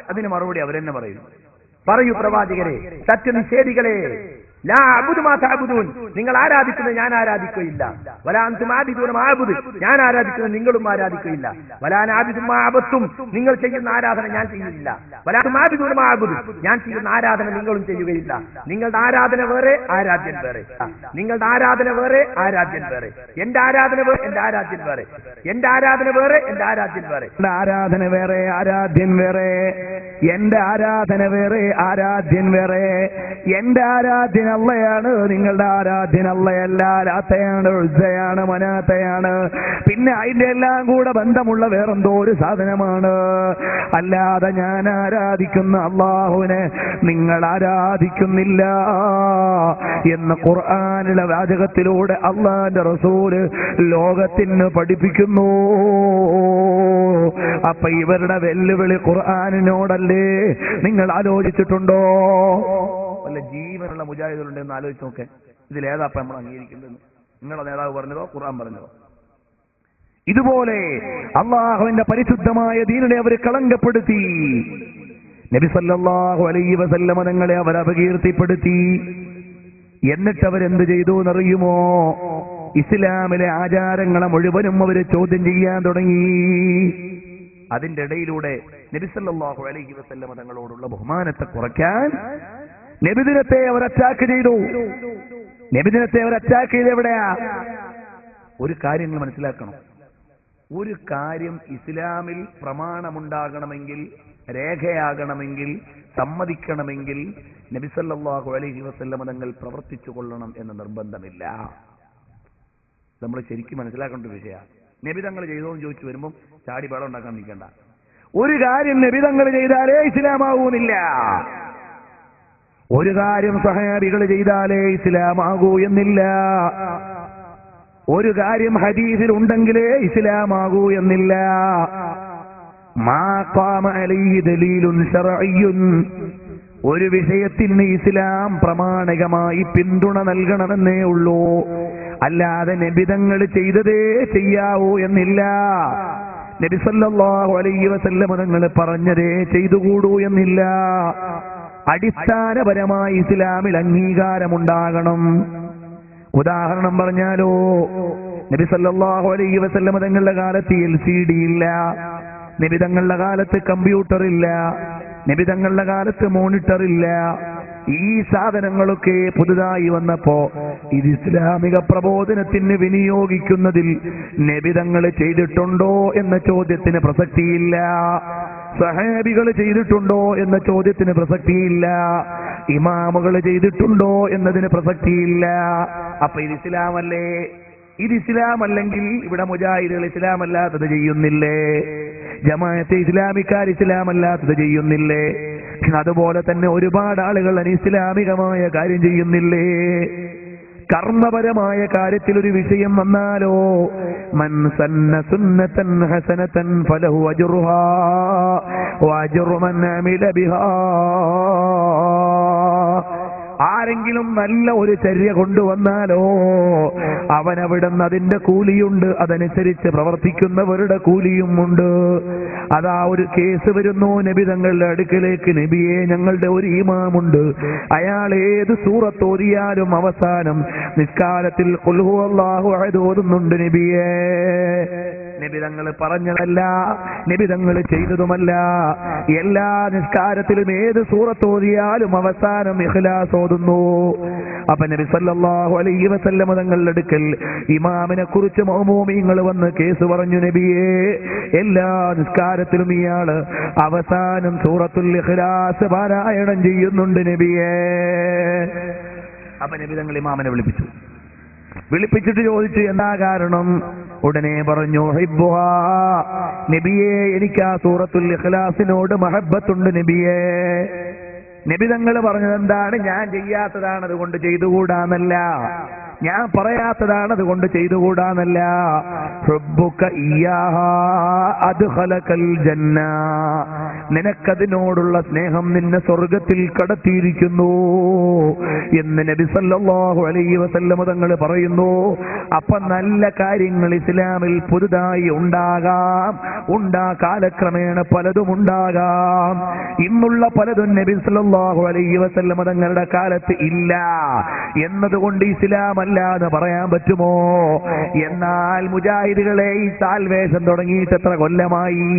അതിന് മറുപടി അവരെന്നെ പറയും. പറയൂ പ്രവാചകരെ, സത്യനിഷേധികളെ, ലാ അഅ്ബുദു മാ തഅ്ബുദൂൻ, നിങ്ങൾ ആരാധിക്കുന്നത് ഞാൻ ആരാധിക്കുകയില്ല. വലാ അൻതും ആബിദൂന മാ അഅ്ബുദു, ഞാൻ ആരാധിക്കുന്നത് നിങ്ങളും ആരാധിക്കുകയില്ല. വലാ അഅ്ബുദു മാ അഅ്ബദതും, നിങ്ങൾ ചെയ്യുന്ന ആരാധന ഞാൻ ചെയ്യുന്നില്ല. വലാ അൻതും ആബിദൂന മാ അഅ്ബുദു, ഞാൻ ചെയ്യുന്ന ആരാധന നിങ്ങളും ചെയ്യുകയില്ല. നിങ്ങളുടെ ആരാധന വേറെ, ആരാധ്യൻ വേറെ. നിങ്ങളുടെ ആരാധന വേറെ, ആരാധ്യൻ വേറെ. എന്റെ ആരാധന വേറെ, എന്റെ ആരാധ്യൻ വേറെ. എന്റെ ആരാധന വേറെ, എന്റെ ആരാധ്യൻ വേറെ. ആരാധന വേറെ, ആരാധ്യൻ വേറെ. എന്റെ ആരാധന വേറെ, ആരാധ്യൻ വേറെ. എന്റെ ആരാധ്യൻ അള്ളയാണ്, നിങ്ങളുടെ ആരാധ്യൻ അള്ളയല്ല. ലാത്തയാണ്, ഉസ്സയാണ്, മനാത്തയാണ്. പിന്നെ അതിന്റെ എല്ലാം കൂടെ ബന്ധമുള്ള വേറെന്തോ ഒരു സാധനമാണ്. അല്ലാതെ ഞാൻ ആരാധിക്കുന്ന അള്ളാഹുവിനെ നിങ്ങൾ ആരാധിക്കുന്നില്ല എന്ന് ഖുർആനിലെ വാചകത്തിലൂടെ അള്ളാന്റെ റസൂല് ലോകത്തിന് പഠിപ്പിക്കുന്നു. അപ്പൊ ഇവരുടെ വെല്ലുവിളി ഖുർആനിനോടല്ലേ? നിങ്ങൾ ആലോചിച്ചിട്ടുണ്ടോ? വല്ല ജീവനുള്ള മുജാഹിദുകളുണ്ടെന്ന് ആലോചിച്ച് നോക്കേ. ഇതിലേതാപ്പം നമ്മൾ അംഗീകരിക്കുന്നത്? നിങ്ങളുടെ നേതാവ് പറഞ്ഞതോ ഖുർആൻ പറഞ്ഞതോ? ഇതുപോലെ അള്ളാഹുവിന്റെ പരിശുദ്ധമായ ദീനിനെ അവർ കളങ്കപ്പെടുത്തി. നബി സല്ലല്ലാഹു അലൈഹി വസല്ലമ തങ്ങളെ അവർ അപകീർത്തിപ്പെടുത്തി. എന്നിട്ട് അവരെന്ത് ചെയ്തു എന്നറിയുമോ? ഇസ്ലാമിലെ ആചാരങ്ങളെ മുഴുവനും അവർ ചോദ്യം ചെയ്യാൻ തുടങ്ങി. അതിന്റെ ഇടയിലൂടെ നബി സല്ലല്ലാഹു അലൈഹി വസല്ലമ തങ്ങളോടുള്ള ബഹുമാനത്തെ കുറയ്ക്കാൻ നബിദിനത്തെ അവർ അറ്റാക്ക് ചെയ്തു. നബിദിനത്തെ അവർ അറ്റാക്ക് ചെയ്ത് എവിടെയാ? ഒരു കാര്യം നിങ്ങൾ മനസ്സിലാക്കണം. ഒരു കാര്യം ഇസ്ലാമിൽ പ്രമാണമുണ്ടാകണമെങ്കിൽ, രേഖയാകണമെങ്കിൽ, സമ്മതിക്കണമെങ്കിൽ നബി സല്ലല്ലാഹു അലൈഹി വസല്ലമ തങ്ങൾ പ്രവർത്തിച്ചു കൊള്ളണം എന്ന് നിർബന്ധമില്ല. നമ്മൾ ശരിക്കും മനസ്സിലാക്കേണ്ട ഒരു വിഷയമാണ്. നബി തങ്ങൾ ചെയ്തോന്ന് ചോദിച്ചു വരുമ്പം ചാടി പാടം ഉണ്ടാക്കാൻ നിൽക്കണ്ട. ഒരു കാര്യം നബി തങ്ങൾ ചെയ്താലേ ഇസ്ലാമാകൂന്നില്ല. ഒരു കാര്യം സഹാബികൾ ചെയ്താലേ ഇസ്ലാമാകൂ എന്നില്ല. ഒരു കാര്യം ഹദീസിൽ ഉണ്ടെങ്കിലേ ഇസ്ലാമാകൂ എന്നില്ല. മാ ഖാമ അലൈഹി ദലീലുൻ ശർഇയ്യുൻ, ഒരു വിഷയത്തിന് ഇസ്ലാം പ്രമാണികമായി പിന്തുണ നൽകണമെന്നേ ഉള്ളൂ. അല്ലാതെ നബിതങ്ങൾ ചെയ്തതേ ചെയ്യാവൂ എന്നില്ല. നബി സല്ലല്ലാഹു അലൈഹി വസല്ലം തങ്ങൾ പറഞ്ഞതേ ചെയ്തുകൂടൂ എന്നില്ല. അടിസ്ഥാനപരമായി ഇസ്ലാമിൽ അംഗീകാരമുണ്ടാകണം. ഉദാഹരണം പറഞ്ഞാലോ, നബി സല്ലല്ലാഹു അലൈഹി വസല്ലം തങ്ങളുടെ കാലത്ത് LCD ഇല്ല, നബി തങ്ങളുടെ കാലത്ത് കമ്പ്യൂട്ടർ ഇല്ല, നബി തങ്ങളുടെ കാലത്ത് മോണിറ്റർ ഇല്ല. ഈ സാധനങ്ങളൊക്കെ പുതുതായി വന്നപ്പോ ഇത് ഇസ്ലാമിക പ്രബോധനത്തിന് വിനിയോഗിക്കുന്നതിൽ നബി തങ്ങൾ ചെയ്തിട്ടുണ്ടോ എന്ന ചോദ്യത്തിന് പ്രസക്തിയില്ല. സഹാബികൾ ചെയ്തിട്ടുണ്ടോ എന്ന ചോദ്യത്തിന് പ്രസക്തിയില്ല. ഇമാമുകൾ ചെയ്തിട്ടുണ്ടോ എന്നതിന് പ്രസക്തിയില്ല. അപ്പൊ ഇത് ഇസ്ലാമല്ലേ? ഇത് ഇസ്ലാമല്ലെങ്കിൽ ഇവിടെ മുജാഹിദുകൾ ഇസ്ലാമല്ലാത്തത് ചെയ്യുന്നില്ലേ? ജമാഅത്തെ ഇസ്ലാമിക്കാർ ഇസ്ലാമല്ലാത്തത് ചെയ്യുന്നില്ലേ? അതുപോലെ തന്നെ ഒരുപാട് ആളുകൾ അനിസ്ലാമികമായ കാര്യം ചെയ്യുന്നില്ലേ? കർമ്മപരമായ കാര്യത്തിൽ ഒരു വിഷയം വന്നാലോ, മൻ സന്ന സുന്നതൻ ഹസനതൻ ഫലഹു അജ്റുഹാ വഅജ്റു മൻ അമില ബിഹാ. ആരെങ്കിലും നല്ല ഒരു ചര്യ കൊണ്ടുവന്നാലോ അവനവിടുന്ന് അതിന്റെ കൂലിയുണ്ട്, അതനുസരിച്ച് പ്രവർത്തിക്കുന്നവരുടെ കൂലിയും ഉണ്ട്. അതാ ഒരു കേസ് വരുന്നു നബി തങ്ങളുടെ അടുക്കലേക്ക്, നബിയെ ഞങ്ങളുടെ ഒരു ഇമാമുണ്ട്, അയാൾ ഏത് സൂറത്ത് ഓതിയാലും അവസാനം നിസ്കാരത്തിൽ ഖുൽ ഹുവല്ലാഹു അഹദ് ഓതുന്നുണ്ട് നബിയേ. നബി തങ്ങൾ പറഞ്ഞതല്ല, നബി തങ്ങൾ ചെയ്തതുമല്ല. എല്ലാ നിസ്കാരത്തിലും ഏത് സൂറത്ത് ഓതിയാലും അവസാനം ഇഖ്ലാസ് ഓതുന്നു. അപ്പൊ നബി സല്ലല്ലാഹു അലൈഹി വസല്ലം തങ്ങളുടെ അടുക്കൽ ഇമാമിനെ കുറിച്ച് മഅ്മൂമീങ്ങൾ വന്ന് കേസ് പറഞ്ഞു, നബിയേ എല്ലാ നിസ്കാരത്തിലും ഇയാള് അവസാനം സൂറത്തുൽ ഇഖ്ലാസ് പാരായണം ചെയ്യുന്നുണ്ട് നബിയേ. അപ്പൊ നബി തങ്ങൾ ഇമാമിനെ വിളിപ്പിച്ചിട്ട് ചോദിച്ചു, എന്താ കാരണം? ഉടനെ പറഞ്ഞു, ഹിബ്ബുഹാ, നബിയേ എനിക്ക് ആ സൂറത്തുൽ ഇഖ്ലാസിനോട് മഹബ്ബത്തുണ്ട് നബിയേ. നബി തങ്ങൾ പറഞ്ഞത് എന്താണ്? ഞാൻ ചെയ്യാത്തതാണ്, അതുകൊണ്ട് ചെയ്തുകൂടാന്നല്ല. ഞാൻ പറയാത്തതാണ്, അതുകൊണ്ട് ചെയ്തുകൂടാന്നല്ല. ഹുബ്ബുക ഇയ്യാഹാ അദ്ഖലകൽ ജന്ന, നിനക്കതിനോടുള്ള സ്നേഹം നിന്നെ സ്വർഗത്തിൽ കടത്തിയിരിക്കുന്നു എന്ന് നബി സല്ലല്ലാഹു അലൈഹി വസല്ലം തങ്ങൾ പറയുന്നു. അപ്പൊ നല്ല കാര്യങ്ങൾ ഇസ്ലാമിൽ പുതുതായി ഉണ്ടാകാം, കാലക്രമേണ പലതും ഉണ്ടാകാം. ഇന്നുള്ള പലതും നബി സല്ലല്ലാഹു അലൈഹി വസല്ലം തങ്ങളുടെ കാലത്ത് ഇല്ല എന്നതുകൊണ്ട് ഇസ്ലാം അല്ല എന്ന് പറയാൻ പറ്റുമോ? എന്നാൽ മുജാഹിദുകളെ, ഈ സാൽവേഷൻ തുടങ്ങിയിട്ട് എത്ര കൊല്ലമായി?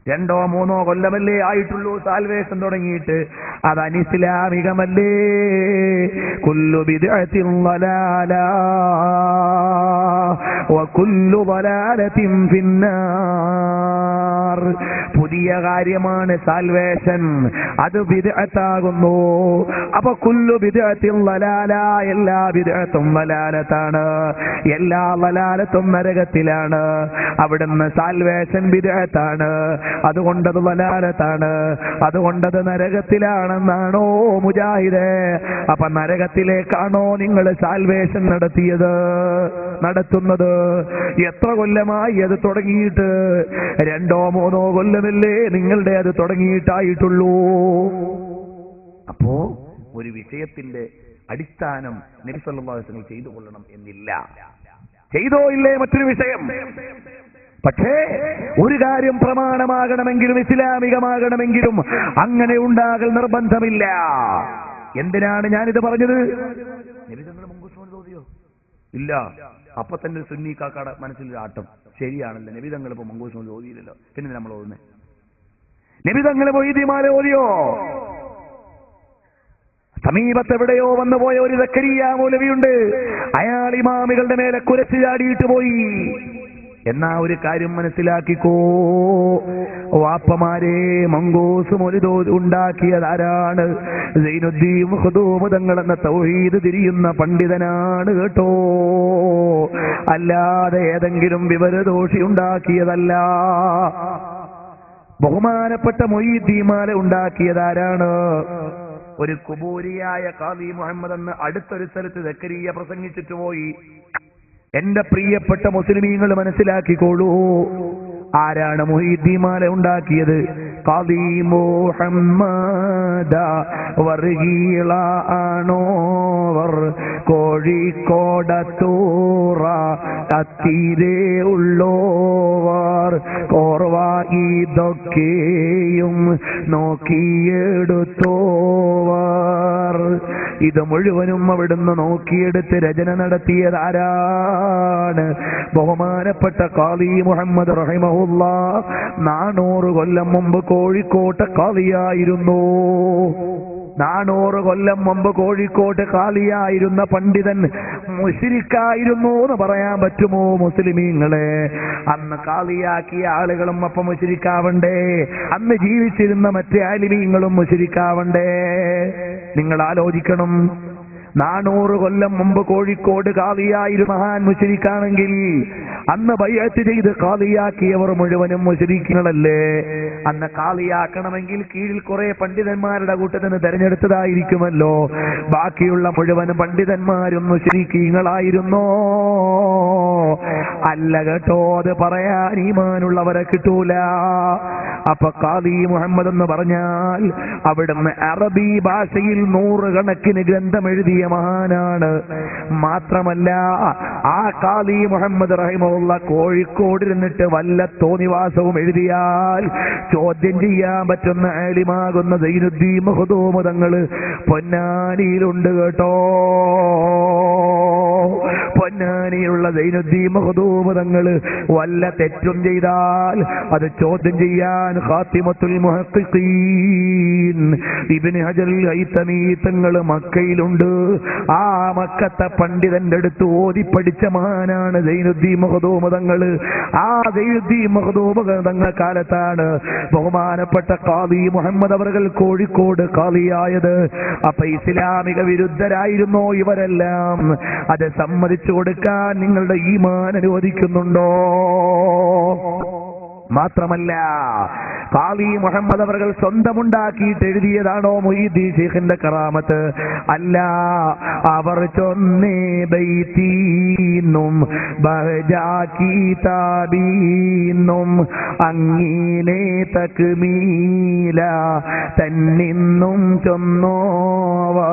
2 or 3 കൊല്ലമല്ലേ ആയിട്ടുള്ളൂ സാൽവേഷൻ തുടങ്ങിയിട്ട്. അത് അനിസ്ലാമികമല്ലേ? കുല്ലു ബിദ്അത്തിൻ ളലാല വകുല്ലു ളലാലത്തിൻ ഫിന്നാർ. പുതിയ കാര്യമാണ് സാൽവേഷൻ, അത് ബിദ്അത്താകുന്നു. അപ്പൊ കുല്ലു ബിദ്അത്തിൻ ളലാല, എല്ലാ ബിദ്അത്തും ളലാലത്താണ്, എല്ലാ ളലാലത്തും നരകത്തിലാണ്. അവിടുന്ന് സാൽവേഷൻ ബിദ്അത്താണ്, അതുകൊണ്ടത് ളലാലത്താണ്, അതുകൊണ്ടത് നരകത്തിലാണെന്നാണോ മുജാഹിദേ? അപ്പൊ നരകത്തിലേക്കാണോ നിങ്ങൾ സാൽവേഷൻ നടത്തുന്നത്? എത്ര കൊല്ലമായി അത് തുടങ്ങിയിട്ട്? 2 or 3 കൊല്ലമല്ലേ നിങ്ങളുടെ അത് തുടങ്ങിയിട്ടായിട്ടുള്ളൂ. അപ്പോ ഒരു വിഷയത്തിന്റെ അടിസ്ഥാനം നബി സല്ലല്ലാഹു അലൈഹി വസല്ലം ചെയ്തു കൊള്ളണം എന്നില്ല. ചെയ്തോ ഇല്ലേ മറ്റൊരു വിഷയം. പക്ഷേ ഒരു കാര്യം പ്രമാണമാകണമെങ്കിലും ഇസ്ലാമികമാകണമെങ്കിലും അങ്ങനെ ഉണ്ടാകൽ നിർബന്ധമില്ല. എന്തിനാണ് ഞാനിത് പറഞ്ഞത്? നബി തങ്ങൾ മുൻകൂർ തോന്നിയോ? ഇല്ല. അപ്പൊ തന്നെ സുന്നി കാക്കാടെ മനസ്സിൽ ആട്ടം. ശരിയാണല്ലോ, നബി തങ്ങൾ ഇപ്പൊ മങ്കൂസ് ഓതിയില്ലല്ലോ, പിന്നെ നമ്മൾ ഓതുന്നേ. നബി തങ്ങൾ മൊയ്തീമാല ഓതിയോ? സമീപത്തെവിടെയോ വന്നുപോയ ഒരു സക്കരിയ മൗലവിയുണ്ട്, അയാൾ ഇമാമികളുടെ മേലെ കുരച്ചു ചാടിയിട്ട് പോയി. എന്നാ ഒരു കാര്യം മനസ്സിലാക്കിക്കോ, വാപ്പമാരെ, മങ്കൂസ് മൗലിദ് ഉണ്ടാക്കിയതാരാണ്? സൈനുദ്ദീൻ മഖ്ദൂം തങ്ങൾ എന്ന തൗഹീദ് തിരിയുന്ന പണ്ഡിതനാണ് കേട്ടോ, അല്ലാതെ ഏതെങ്കിലും വിവരദോഷി ഉണ്ടാക്കിയതല്ല. ബഹുമാനപ്പെട്ട മൊയ്തീമാല ഉണ്ടാക്കിയതാരാണ്? ഒരു കുബൂരിയായ ഖാദി മുഹമ്മദ് എന്ന് അടുത്തൊരു സ്ഥലത്ത് സക്കരിയ പ്രസംഗിച്ചിട്ട് പോയി. എന്റെ പ്രിയപ്പെട്ട മുസ്ലിമീങ്ങൾ മനസ്സിലാക്കിക്കോളൂ, ആരാണ് മൊയ്തീമാല ഉണ്ടാക്കിയത്? ഖാദി മുഹമ്മദ വർഗീള ആണോവർ, കോഴിക്കോടത്തൂറ കത്തിരേ ഉള്ളോവർ, കോർവ ഇതൊക്കെയും നോക്കിയെടുത്തോവർ. ഇത് മുഴുവനും അവിടുന്ന് നോക്കിയെടുത്ത് രചന നടത്തിയതാരാണ്? ബഹുമാനപ്പെട്ട ഖാദി മുഹമ്മദ് റഹിമഹുല്ലാഹ് 400 കൊല്ലം മുമ്പ് കോഴിക്കോട്ടെ ഖാദിയായിരുന്നു. 400 കൊല്ലം മുമ്പ് കോഴിക്കോട്ട് ഖാദിയായിരുന്ന പണ്ഡിതൻ മുശ്രിക്കായിരുന്നു എന്ന് പറയാൻ പറ്റുമോ മുസ്ലിമീങ്ങളെ? അന്ന് ഖാദിയാക്കിയ ആളുകളും അപ്പം മുശ്രിക്കാവണ്ടേ? അന്ന് ജീവിച്ചിരുന്ന മറ്റേ ആലിമീങ്ങളും മുശ്രിക്കാവണ്ടേ? നിങ്ങൾ ആലോചിക്കണം. 400 കൊല്ലം മുമ്പ് കോഴിക്കോട് ഖാദിയായിരുന്ന മഹാൻ മുശ്രിക്കാണെങ്കിൽ അന്ന് ബൈഅത്ത് ചെയ്ത് ഖാദിയാക്കിയവർ മുഴുവനും മുശ്രിക്കുകളല്ലേ? അന്ന് ഖാദിയാക്കണമെങ്കിൽ കീഴിൽ കുറെ പണ്ഡിതന്മാരുടെ കൂട്ടത്തിന് തെരഞ്ഞെടുത്തതായിരിക്കുമല്ലോ. ബാക്കിയുള്ള മുഴുവൻ പണ്ഡിതന്മാരും മുശ്രിക്കുകളായിരുന്നോ? അല്ല കേട്ടോ, അത് പറയാൻ ഈമാനുള്ളവരെ കിട്ടൂല. അപ്പൊ ഖാദി മുഹമ്മദ് എന്ന് പറഞ്ഞാൽ അവിടുന്ന് അറബി ഭാഷയിൽ 100 കണക്കിന് ഗ്രന്ഥം എഴുതിയ മഹാനാണ്. മാത്രമല്ല ആ ഖാദി മുഹമ്മദ് റഹിമഹുള്ള കോഴിക്കോടിരുന്നിട്ട് വല്ല തോന്നിവാസവും എഴുതിയാൽ ചോദ്യം ചെയ്യാൻ പറ്റുന്ന ആലിമാകുന്ന സൈനുദ്ദീൻ മഖ്ദൂം തങ്ങള് പൊന്നാനിയിലുണ്ട് കേട്ടോ. പൊന്നാനിയുള്ള സൈനുദ്ദീൻ മഖ്ദൂം തങ്ങള് വല്ല തെറ്റും ചെയ്താൽ അത് ചോദ്യം ചെയ്യാൻ ഖാത്തിമത്തുൽ മുഹഖ്ഖീൻ ഇബ്നു ഹജറുൽ ഹൈതമി തങ്ങള് മക്കയിലുണ്ട്. ആ മക്കത്തെ പണ്ഡിതന്റെ അടുത്ത് ഓതി പഠിച്ച മഹാനാണ് സൈനുദ്ദീൻ മഖ്ദൂം തങ്ങള്. ആ സൈനുദ്ദീൻ മഖ്ദൂം തങ്ങളുടെ കാലത്താണ് ബഹുമാനപ്പെട്ട ഖാദി മുഹമ്മദ് അവർകൾ കോഴിക്കോട് ഖാദിയായത്. അപ്പൊ ഇസ്ലാമിക വിരുദ്ധരായിരുന്നോ ഇവരെല്ലാം? അത് സമ്മതിച്ചു കൊടുക്കാൻ നിങ്ങളുടെ ഈമാൻ അനുവദിക്കുന്നുണ്ടോ? മാത്രമല്ല ഖാദി മുഹമ്മദ് അവർകൾ സ്വന്തമുണ്ടാക്കിയിട്ട് എഴുതിയതാണോ മുഹീദ്ദീൻ ശൈഖിന്റെ കറാമത്ത്? അല്ല, അവർ ചൊന്നേ ബൈത്തീന്നും ബഹജാക്കീതാബീന്നും അങ്ങീനെ തക്മീല തന്നിന്നും ചൊന്നോവർ.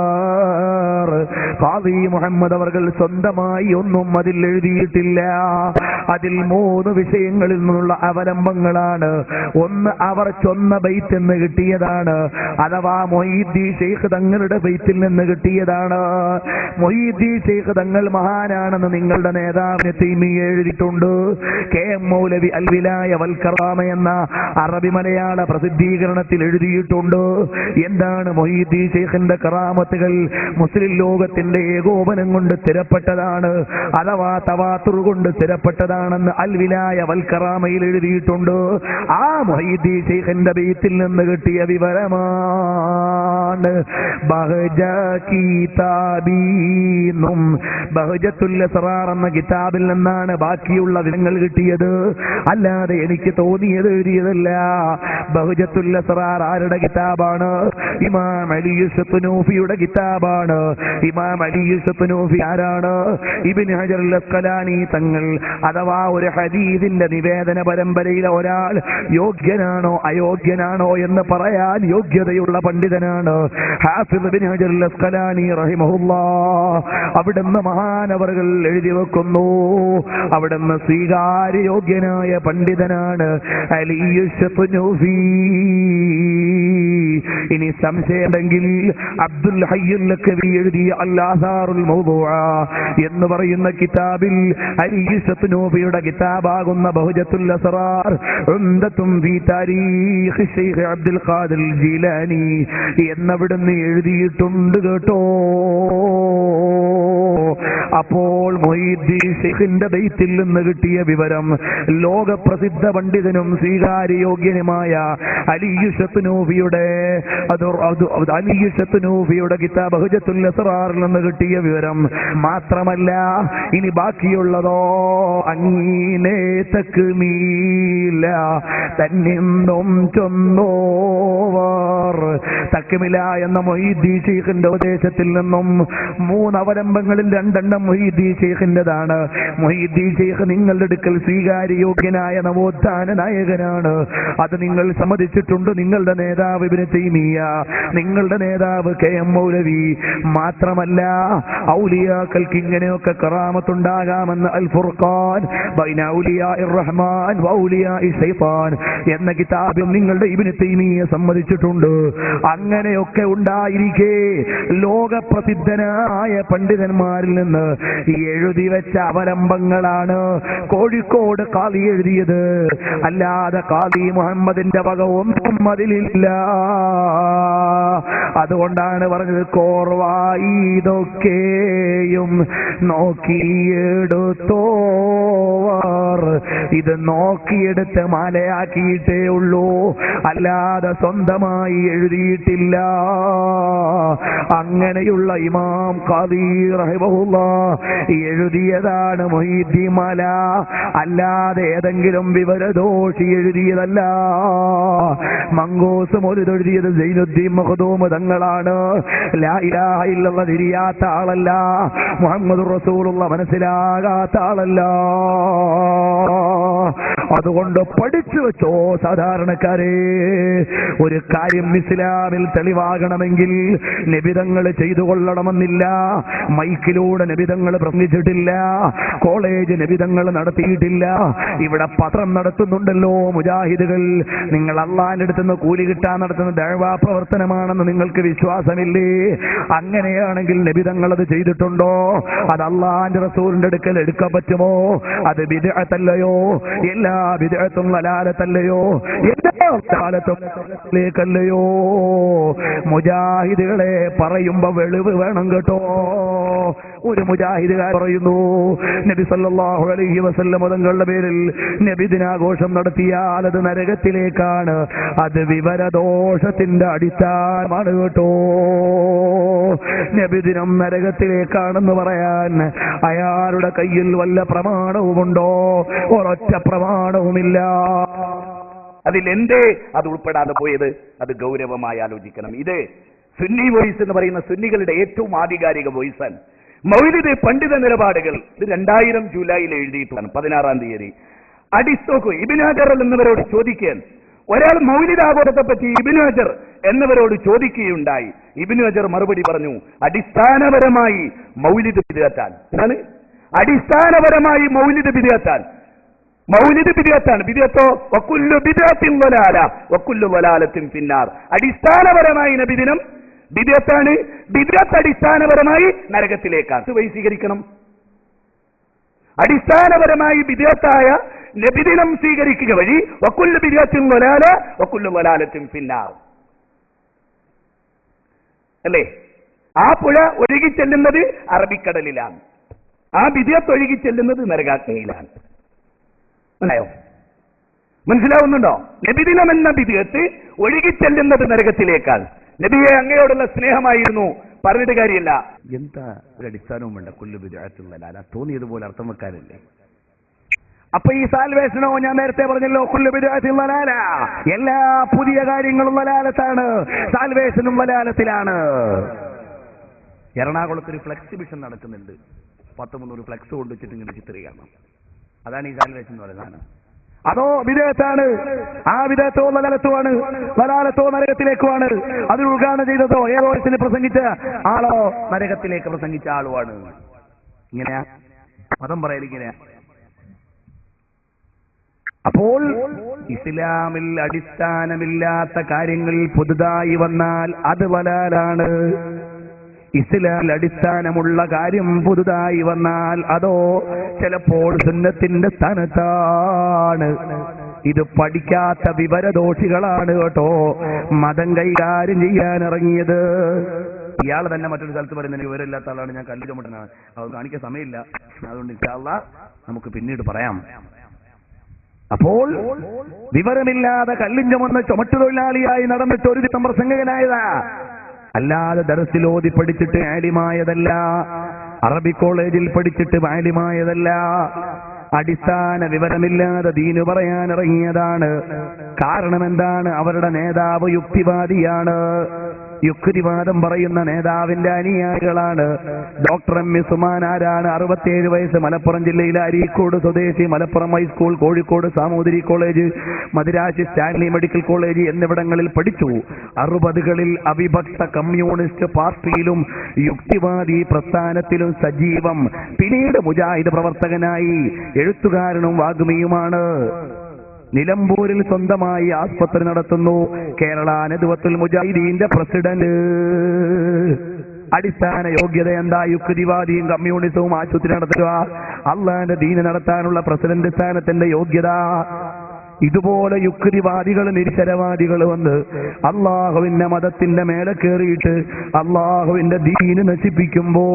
ഖാദി മുഹമ്മദ് അവർകൾ സ്വന്തമായി ഒന്നും അതിൽ എഴുതിയിട്ടില്ല. അതിൽ 3 വിഷയങ്ങളിൽ നിന്നുള്ള അവലംബങ്ങളാണ്. ഒന്ന്, അവർ ചൊന്ന ബൈത്ത് എന്ന് കിട്ടിയതാണ്, അഥവാ മുഹീദ്ദീൻ ശൈഖ് തങ്ങളുടെ ബൈത്തിൽ നിന്ന് കിട്ടിയതാണ്. മുഹീദ്ദീൻ ശൈഖ് തങ്ങൾ മഹാനാണെന്ന് നിങ്ങളുടെ നേതാവിന് തൈമിയ്യ എഴുതിയിട്ടുണ്ട്. കെ.എം. മൗലവി അൽ വിലായ വൽ കറാമ എന്ന അറബി മലയാള പ്രസിദ്ധീകരണത്തിൽ എഴുതിയിട്ടുണ്ട്. എന്താണ് മുഹീദ്ദീൻ ശൈഖിന്റെ കറാമത്തുകൾ? മുസ്ലിം ലോകത്തിന്റെ ഏകോപനം കൊണ്ട് സ്ഥിരപ്പെട്ടതാണ്, അഥവാ തവാത്തുർ കൊണ്ട് സ്ഥിരപ്പെട്ടതാണെന്ന് അൽ വിലായ വൽ കറാമയിൽ എഴുതിയിട്ടുണ്ട്. ആ മുഹീദ്ദീൻ ശൈഖിന്റെ ബൈത്തിൽ നിന്ന് കിട്ടിയ വിവരമാണ് ബഹജാക്കീതാബീന്നും ബഹജത്തുൽ അസ്റാർ എന്ന കിതാബിൽ നിന്നാണ് ബാക്കിയുള്ള വിവരങ്ങൾ കിട്ടിയത്. അല്ലാതെ എനിക്ക് തോന്നിയത് എഴുതിയതല്ല. ബഹജത്തുൽ അസ്റാർ ആരുടെ കിതാബാണ്? ഇമാം അലി യുസ്തനൂഫിയുടെ കിതാബാണ്. ഇമാം അലി യുസ്തനൂഫി ആരാണ്? ഇബ്നു ഹജർ അൽ അസ്ഖലാനി തങ്ങൾ, അഥവാ ഒരു ഹദീസിന്റെ നിവേദന പരമ്പരയിലെ ഒരാൾ യോഗ്യനാണോ അയോഗ്യനാണോ എന്ന് പറയാൻ യോഗ്യതയുള്ള പണ്ഡിതനാണ് ഹാഫിദ് ഇബ്നു ഹജർ അൽ അസ്ഖലാനി റഹിമഹുല്ലാഹ്. അവിടുന്ന് മഹാനവറുകൾ എഴുതി വെക്കുന്നു, അവിടുന്ന് സ്വീകാര്യയോഗ്യനായ പണ്ഡിതനാണ് അലി യുസ്തനൂഫി. ഇനി സംശയമുണ്ടെങ്കിൽ അബ്ദുൽ ഹയ്യുൽ ലഖവി എഴുതിയ അൽ ആസാറുൽ മൗദൂഅ എന്ന് പറയുന്ന കിതാബിൽ അലി യുസ്തനൂഫിയുടെ കിതാബാകുന്ന ബഹജത്തുൽ അസ്റാർ ഉംദത്തും ഫീ താരീഖ് ശൈഖ് അബ്ദുൽ ഖാദിർ ജീലാനി എന്നവിടുന്ന് എഴുതിയിട്ടുണ്ട് കേട്ടോ. അപ്പോൾ മുഹീദ്ദീൻ ശൈഖിന്റെ ബൈത്തിൽ നിന്ന് കിട്ടിയ വിവരം ലോകപ്രസിദ്ധ പണ്ഡിതനും സ്വീകാര്യയോഗ്യനുമായ അലി യുസ്തനൂഫിയുടെ കിതാബ് ബഹജത്തുൽ അസ്റാറിൽ നിന്ന് കിട്ടിയ വിവരം മാത്രമല്ല, ഇനി ബാക്കിയുള്ളതോ അങ്ങീനെ തക്മീല തന്നിന്നും ചൊന്നോവർ. തക്മില എന്ന മുഹീദ്ദീൻ ശൈഖിന്റെ ഉപദേശത്തിൽ നിന്നും 3 അവലംബങ്ങളിൽ 2 മുഹീദ്ദീൻ ശൈഖിന്റേതാണ്. മുഹീദ്ദീൻ ശൈഖ് നിങ്ങളുടെ അടുക്കൽ സ്വീകാര്യയോഗ്യനായ നവോത്ഥാന നായകനാണ്. അത് നിങ്ങൾ സമ്മതിച്ചിട്ടുണ്ട്. നിങ്ങളുടെ നേതാവ് ഇബ്നു തൈമിയ്യ, നിങ്ങളുടെ നേതാവ് കെ.എം. മൗലവി. മാത്രമല്ല, ഔലിയാക്കൾക്ക് ഇങ്ങനെയൊക്കെ കറാമത്തുണ്ടാകാമെന്ന് അൽ ഫുർഖാൻ ബൈന ഔലിയാഇർ റഹ്മാൻ വ ഔലിയാഇ ശൈത്താൻ എന്ന കിതാബിൽ നിങ്ങളുടെ ഇബ്നു തൈമിയ്യ സമ്മതിച്ചിട്ടുണ്ട്. അങ്ങനെയൊക്കെ ഉണ്ടായിരിക്കെ ലോകപ്രസിദ്ധനായ പണ്ഡിതന്മാരിൽ നിന്ന് എഴുതി വെച്ച അവലംബങ്ങളാണ് കോഴിക്കോട് ഖാദി എഴുതിയത്. അല്ലാതെ ഖാദി മുഹമ്മദിന്റെ വക ഒന്നും അതിലില്ല. അതുകൊണ്ടാണ് പറഞ്ഞത്, കോർവായി ഇതൊക്കെയും നോക്കിയെടുത്തോവർ. ഇത് നോക്കിയെടുത്ത് മാലയാക്കിയിട്ടേ ഉള്ളൂ, അല്ലാതെ സ്വന്തമായി എഴുതിയിട്ടില്ല. അങ്ങനെയുള്ള ഇമാം ഖാദി റഹിമഹുല്ലാഹ് എഴുതിയതാണ് മുഹീദ്ദീൻ മാല, അല്ലാതെ ഏതെങ്കിലും വിവരദോഷി എഴുതിയതല്ല. മങ്കൂസ് മൗലിദ് എഴുതിയത് സൈനുദ്ദീൻ മഖ്ദൂം തങ്ങളാണ്. ലാ ഇലാഹ ഇല്ലല്ലാഹ് തിരിയാത്ത ആളല്ല, മുഹമ്മദുർ റസൂലുള്ളാഹ് മനസ്സിലാകാത്ത ആളല്ല. അതുകൊണ്ട് പഠിച്ചു വെച്ചോ സാധാരണക്കാരെ. ഒരു കാര്യം ഇസ്ലാമിൽ തെളിവാകണമെങ്കിൽ നബിതങ്ങൾ ചെയ്തു കൊള്ളണമെന്നില്ല. മൈക്കിലൂടെ നബിതങ്ങൾ പ്രസംഗിച്ചിട്ടില്ല, കോളേജ് നബിതങ്ങൾ നടത്തിയിട്ടില്ല. ഇവിടെ പത്രം നടത്തുന്നുണ്ടല്ലോ മുജാഹിദുകൾ. നിങ്ങൾ അള്ളാന്റെ അടുത്തുനിന്ന് കൂലി കിട്ടാൻ നടത്തുന്ന ദഅ്വാ പ്രവർത്തനമാണെന്ന് നിങ്ങൾക്ക് വിശ്വാസമില്ലേ? അങ്ങനെയാണെങ്കിൽ നബിതങ്ങൾ അത് ചെയ്തിട്ടുണ്ടോ? അത് അള്ളാന്റെ റസൂലിന്റെ അടുക്കൽ എടുക്കാൻ പറ്റുമോ? അത് ബിദ്അത്തല്ലയോ? എല്ലാ ബിദ്അത്തും ളലാലത്തല്ലയോ? എല്ലാ ളലാലത്തുലേക്കല്ലയോ? മുജാഹിദുകളെ പറയുമ്പോ വെളിവ് വേണം കേട്ടോ. ഒരു മുജാഹിദുകാർ പറയുന്നു, നബി സല്ലല്ലാഹു അലൈഹി വസല്ലം തങ്ങളുടെ പേരിൽ നബിദിനാഘോഷം നടത്തിയാൽ അത് നരകത്തിലേക്കാണ്. അത് വിവരദോഷത്തിന്റെ അടിസ്ഥാനമാണ് കേട്ടോ. നബിദിനം നരകത്തിലേക്കാണെന്ന് പറയാൻ അയാളുടെ കയ്യിൽ വല്ല പ്രമാണവുമുണ്ടോ? ഒരൊറ്റ പ്രമാണവുമില്ല. അതിലെന്തേ അത് ഉൾപ്പെടാതെ പോയത്? അത് ഗൗരവമായി ആലോചിക്കണം. ഇത് സുന്നി വോയിസ് എന്ന് പറയുന്ന സുന്നികളുടെ ഏറ്റവും ആധികാരിക വോയിസാണ്. മൗലിദ് പണ്ഡിത നിലപാടുകൾ ഇത് 2000 ജൂലൈയിൽ എഴുതിയിട്ടാണ്, 16-ാം തീയതി. അടിസ്റ്റോക്ക് ഇബ്നു ഹജർ എന്നിവരോട് ചോദിക്കാൻ ഒരാൾ മൗലിദ് ആഘോഷത്തെപ്പറ്റി ഇബ്നു ഹജർ എന്നിവരോട് ചോദിക്കുകയുണ്ടായി. ഇബ്നു ഹജർ മറുപടി പറഞ്ഞു, അടിസ്ഥാനപരമായി മൗലിദ് ബിദ്അത്താണ്. എന്താണ്? അടിസ്ഥാനപരമായി മൗലിദ് ബിദ്അത്താണ്. മൗലിദ് ബിദ്അത്താണ്. ബിദ്അത്തോ വകുല്ലു ബിദ്അത്തിൻ വലാല വകുല്ലു വലാലത്തിൻ ഫിന്നാർ. അടിസ്ഥാനപരമായി നബിദിനം ബിദ്അത്താണ്. ബിദ്അത്ത് അടിസ്ഥാനപരമായി നരകത്തിലേക്കാണ്. വഴി സ്വീകരിക്കണം. അടിസ്ഥാനപരമായി ബിദ്അത്തായ നബിദിനം സ്വീകരിക്കുക വഴി വകുല്ലു ബിദ്അത്തിൻ വലാല വകുല്ലു വലാലത്തിൻ ഫിന്നാർ അല്ലേ? ആ പുഴ ഒഴുകിച്ചെല്ലുന്നത് അറബിക്കടലിലാണ്, ആ ബിദ്അത്ത് ഒഴുകിച്ചെല്ലുന്നത് നരകാഗ്നിയിലാണ്. മനസ്സിലാവുന്നുണ്ടോ? നബിദിനം എന്ന ബിദ്അത്ത് ഒഴുകിച്ചെല്ലുന്നത് നരകത്തിലേക്കാണ്. നബിയെ അങ്ങയോടുള്ള സ്നേഹമായിരുന്നു, പറഞ്ഞിട്ട് കാര്യമില്ല. എന്താ ഒരു അടിസ്ഥാനവും വേണ്ട. കുല്ലു ബിദ്അത്തുൻ ദലാല, തോന്നിയതുപോലെ അർത്ഥം വെക്കാനല്ലേ. അപ്പൊ ഈ സാൽവേഷനോ ഞാൻ നേരത്തെ പറഞ്ഞല്ലോ, കുല്ലു ബിദ്അത്തുൻ ദലാല, എല്ലാ പുതിയ കാര്യങ്ങളും ദലാലത്താണ്, സാൽവേഷനും ദലാലത്തിലാണ്. എറണാകുളത്തൊരു ഫ്ലെക്സ് മിഷൻ നടക്കുന്നുണ്ട്. 10-300 ഫ്ലെക്സ് കൊണ്ടുവച്ചിട്ട് ഇങ്ങനെ ചിത്രീകരണം. അതാണ് ഈ സാൽവേഷൻ എന്ന് പറയുന്നത്. അതോ വിദേഹത്താണ്? ആ വിദേഹത്തോ ദലാലത്തുമാണ്, ദലാലത്തോ നരകത്തിലേക്കുമാണ്. അതിൽ ഉദ്ഘാടനം ചെയ്തതോ ഏതോ പ്രസംഗിച്ച ആളോ നരകത്തിലേക്ക് പ്രസംഗിച്ച ആളുമാണ്. ഇങ്ങനെയാ മതം പറയൽ, ഇങ്ങനെയാ. അപ്പോൾ ഇസ്ലാമിൽ അടിസ്ഥാനമില്ലാത്ത കാര്യങ്ങൾ പുതുതായി വന്നാൽ അത് ദലാലാണ്. ഇസ്ലാമിൽ അടിസ്ഥാനമുള്ള കാര്യം പുതുതായി വന്നാൽ അതോ ചിലപ്പോൾ സുന്നത്തിന്റെ സ്ഥാനത്താണ്. ഇത് പഠിക്കാത്ത വിവരദോഷികളാണ് കേട്ടോ മതം കൈകാര്യം ചെയ്യാൻ ഇറങ്ങിയത്. ഇയാൾ തന്നെ മറ്റൊരു സ്ഥലത്ത് പറയുന്നതിന് വിവരമില്ലാത്ത ആളാണ്, ഞാൻ കല്ല് ചുമട്ടനാണ്, അത് കാണിക്കാൻ സമയമില്ല, അതുകൊണ്ട് ഇൻഷാ അല്ലാഹ് നമുക്ക് പിന്നീട് പറയാം. അപ്പോൾ വിവരമില്ലാതെ കല്ലും ചുമന്ന ചുമട്ടുതൊഴിലാളിയായി നടന്നിട്ട് ഒരു ദിവസം പ്രസംഗകനായതാ, അല്ലാതെ ദർസിലോതി പഠിച്ചിട്ട് ആലിമായതല്ല, അറബി കോളേജിൽ പഠിച്ചിട്ട് ആലിമായതല്ല. അടിസ്ഥാന വിവരമില്ലാതെ ദീന് പറയാൻ ഇറങ്ങിയതാണ്. കാരണം എന്താണ്? അവരുടെ നേതാവ് യുക്തിവാദിയാണ്. യുക്തിവാദം പറയുന്ന നേതാവിന്റെ അനുയായികളാണ്. ഡോക്ടർ എം ഉസ്മാൻ ആരാണ്? 67 വയസ്സ്, മലപ്പുറം ജില്ലയിലെ അരീക്കോട് സ്വദേശി, Malappuram high school, Kozhikode Zamorin college, Madras Stanley medical college എന്നിവിടങ്ങളിൽ പഠിച്ചു. 60കളിൽ അവിഭക്ത കമ്മ്യൂണിസ്റ്റ് പാർട്ടിയിലും യുക്തിവാദി പ്രസ്ഥാനത്തിലും സജീവം. പിന്നീട് മുജാഹിദ് പ്രവർത്തകനായി. എഴുത്തുകാരനും വാഗ്മിയുമാണ്. നിലമ്പൂരിൽ സ്വന്തമായി ആസ്പത്രി നടത്തുന്നു. കേരള നദ്വത്തുൽ മുജാഹിദീന്റെ പ്രസിഡന്റ്. അടിസ്ഥാന യോഗ്യത എന്താ? യുക്തിവാദിയും കമ്മ്യൂണിസവും ആശുപത്രി നടത്തുക. അള്ളാന്റെ ദീന് നടത്താനുള്ള പ്രസിഡന്റ് സ്ഥാനത്തിന്റെ യോഗ്യത. ഇതുപോലെ യുക്തിവാദികൾ, നിരീശ്വരവാദികൾ വന്ന് അള്ളാഹുവിന്റെ മതത്തിന്റെ മേലെ കയറിയിട്ട് അള്ളാഹുവിന്റെ ദീന് നശിപ്പിക്കുമ്പോൾ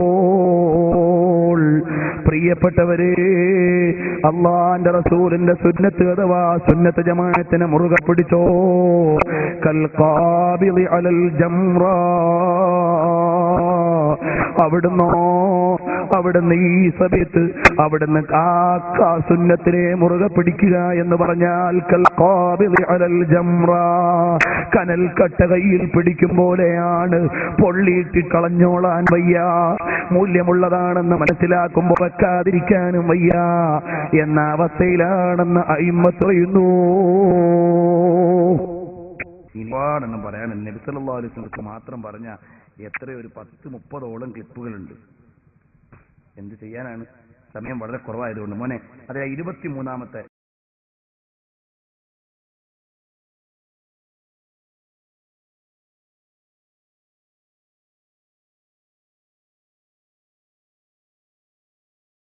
പ്രിയപ്പെട്ടവരെ, അള്ളാന്റെ റസൂലിന്റെ സുന്നത്ത് അഥവാ സുന്നത്ത് ജമാഅത്തിനെ മുറുകെ പിടിച്ചോ. കൽ ഖാബിളി അലൽ ജംറാ, അവിടുന്ന് ഈ സമയത്ത് അവിടുന്ന് ആ സുന്നത്തിനെ മുറുകെ പിടിക്കുക എന്ന് പറഞ്ഞാൽ കൽ ഖാബിളി അലൽ ജംറാ, കനൽ കട്ട കയ്യിൽ പിടിക്കും പോലെയാണ്. പൊള്ളിയിട്ട് കളഞ്ഞോളാൻ വയ്യ, മൂല്യമുള്ളതാണെന്ന് മനസ്സിലാക്കുമ്പോൾ വെക്കാതിരിക്കാനും വയ്യ എന്ന അവസ്ഥയിലാണെന്ന് അയിമ്മത്ത് പറയുന്നു. ഒരുപാടെണ്ണം പറയാനുണ്ട്. നബി സല്ലല്ലാഹു അലൈഹി വസല്ലം മാത്രം പറഞ്ഞ എത്രയോ ഒരു 10-30ഓളം ക്ലിപ്പുകളുണ്ട്. എന്ത് ചെയ്യാനാണ്, സമയം വളരെ കുറവായതുകൊണ്ട്. മോനെ, അതെ 23-ാമത്തെ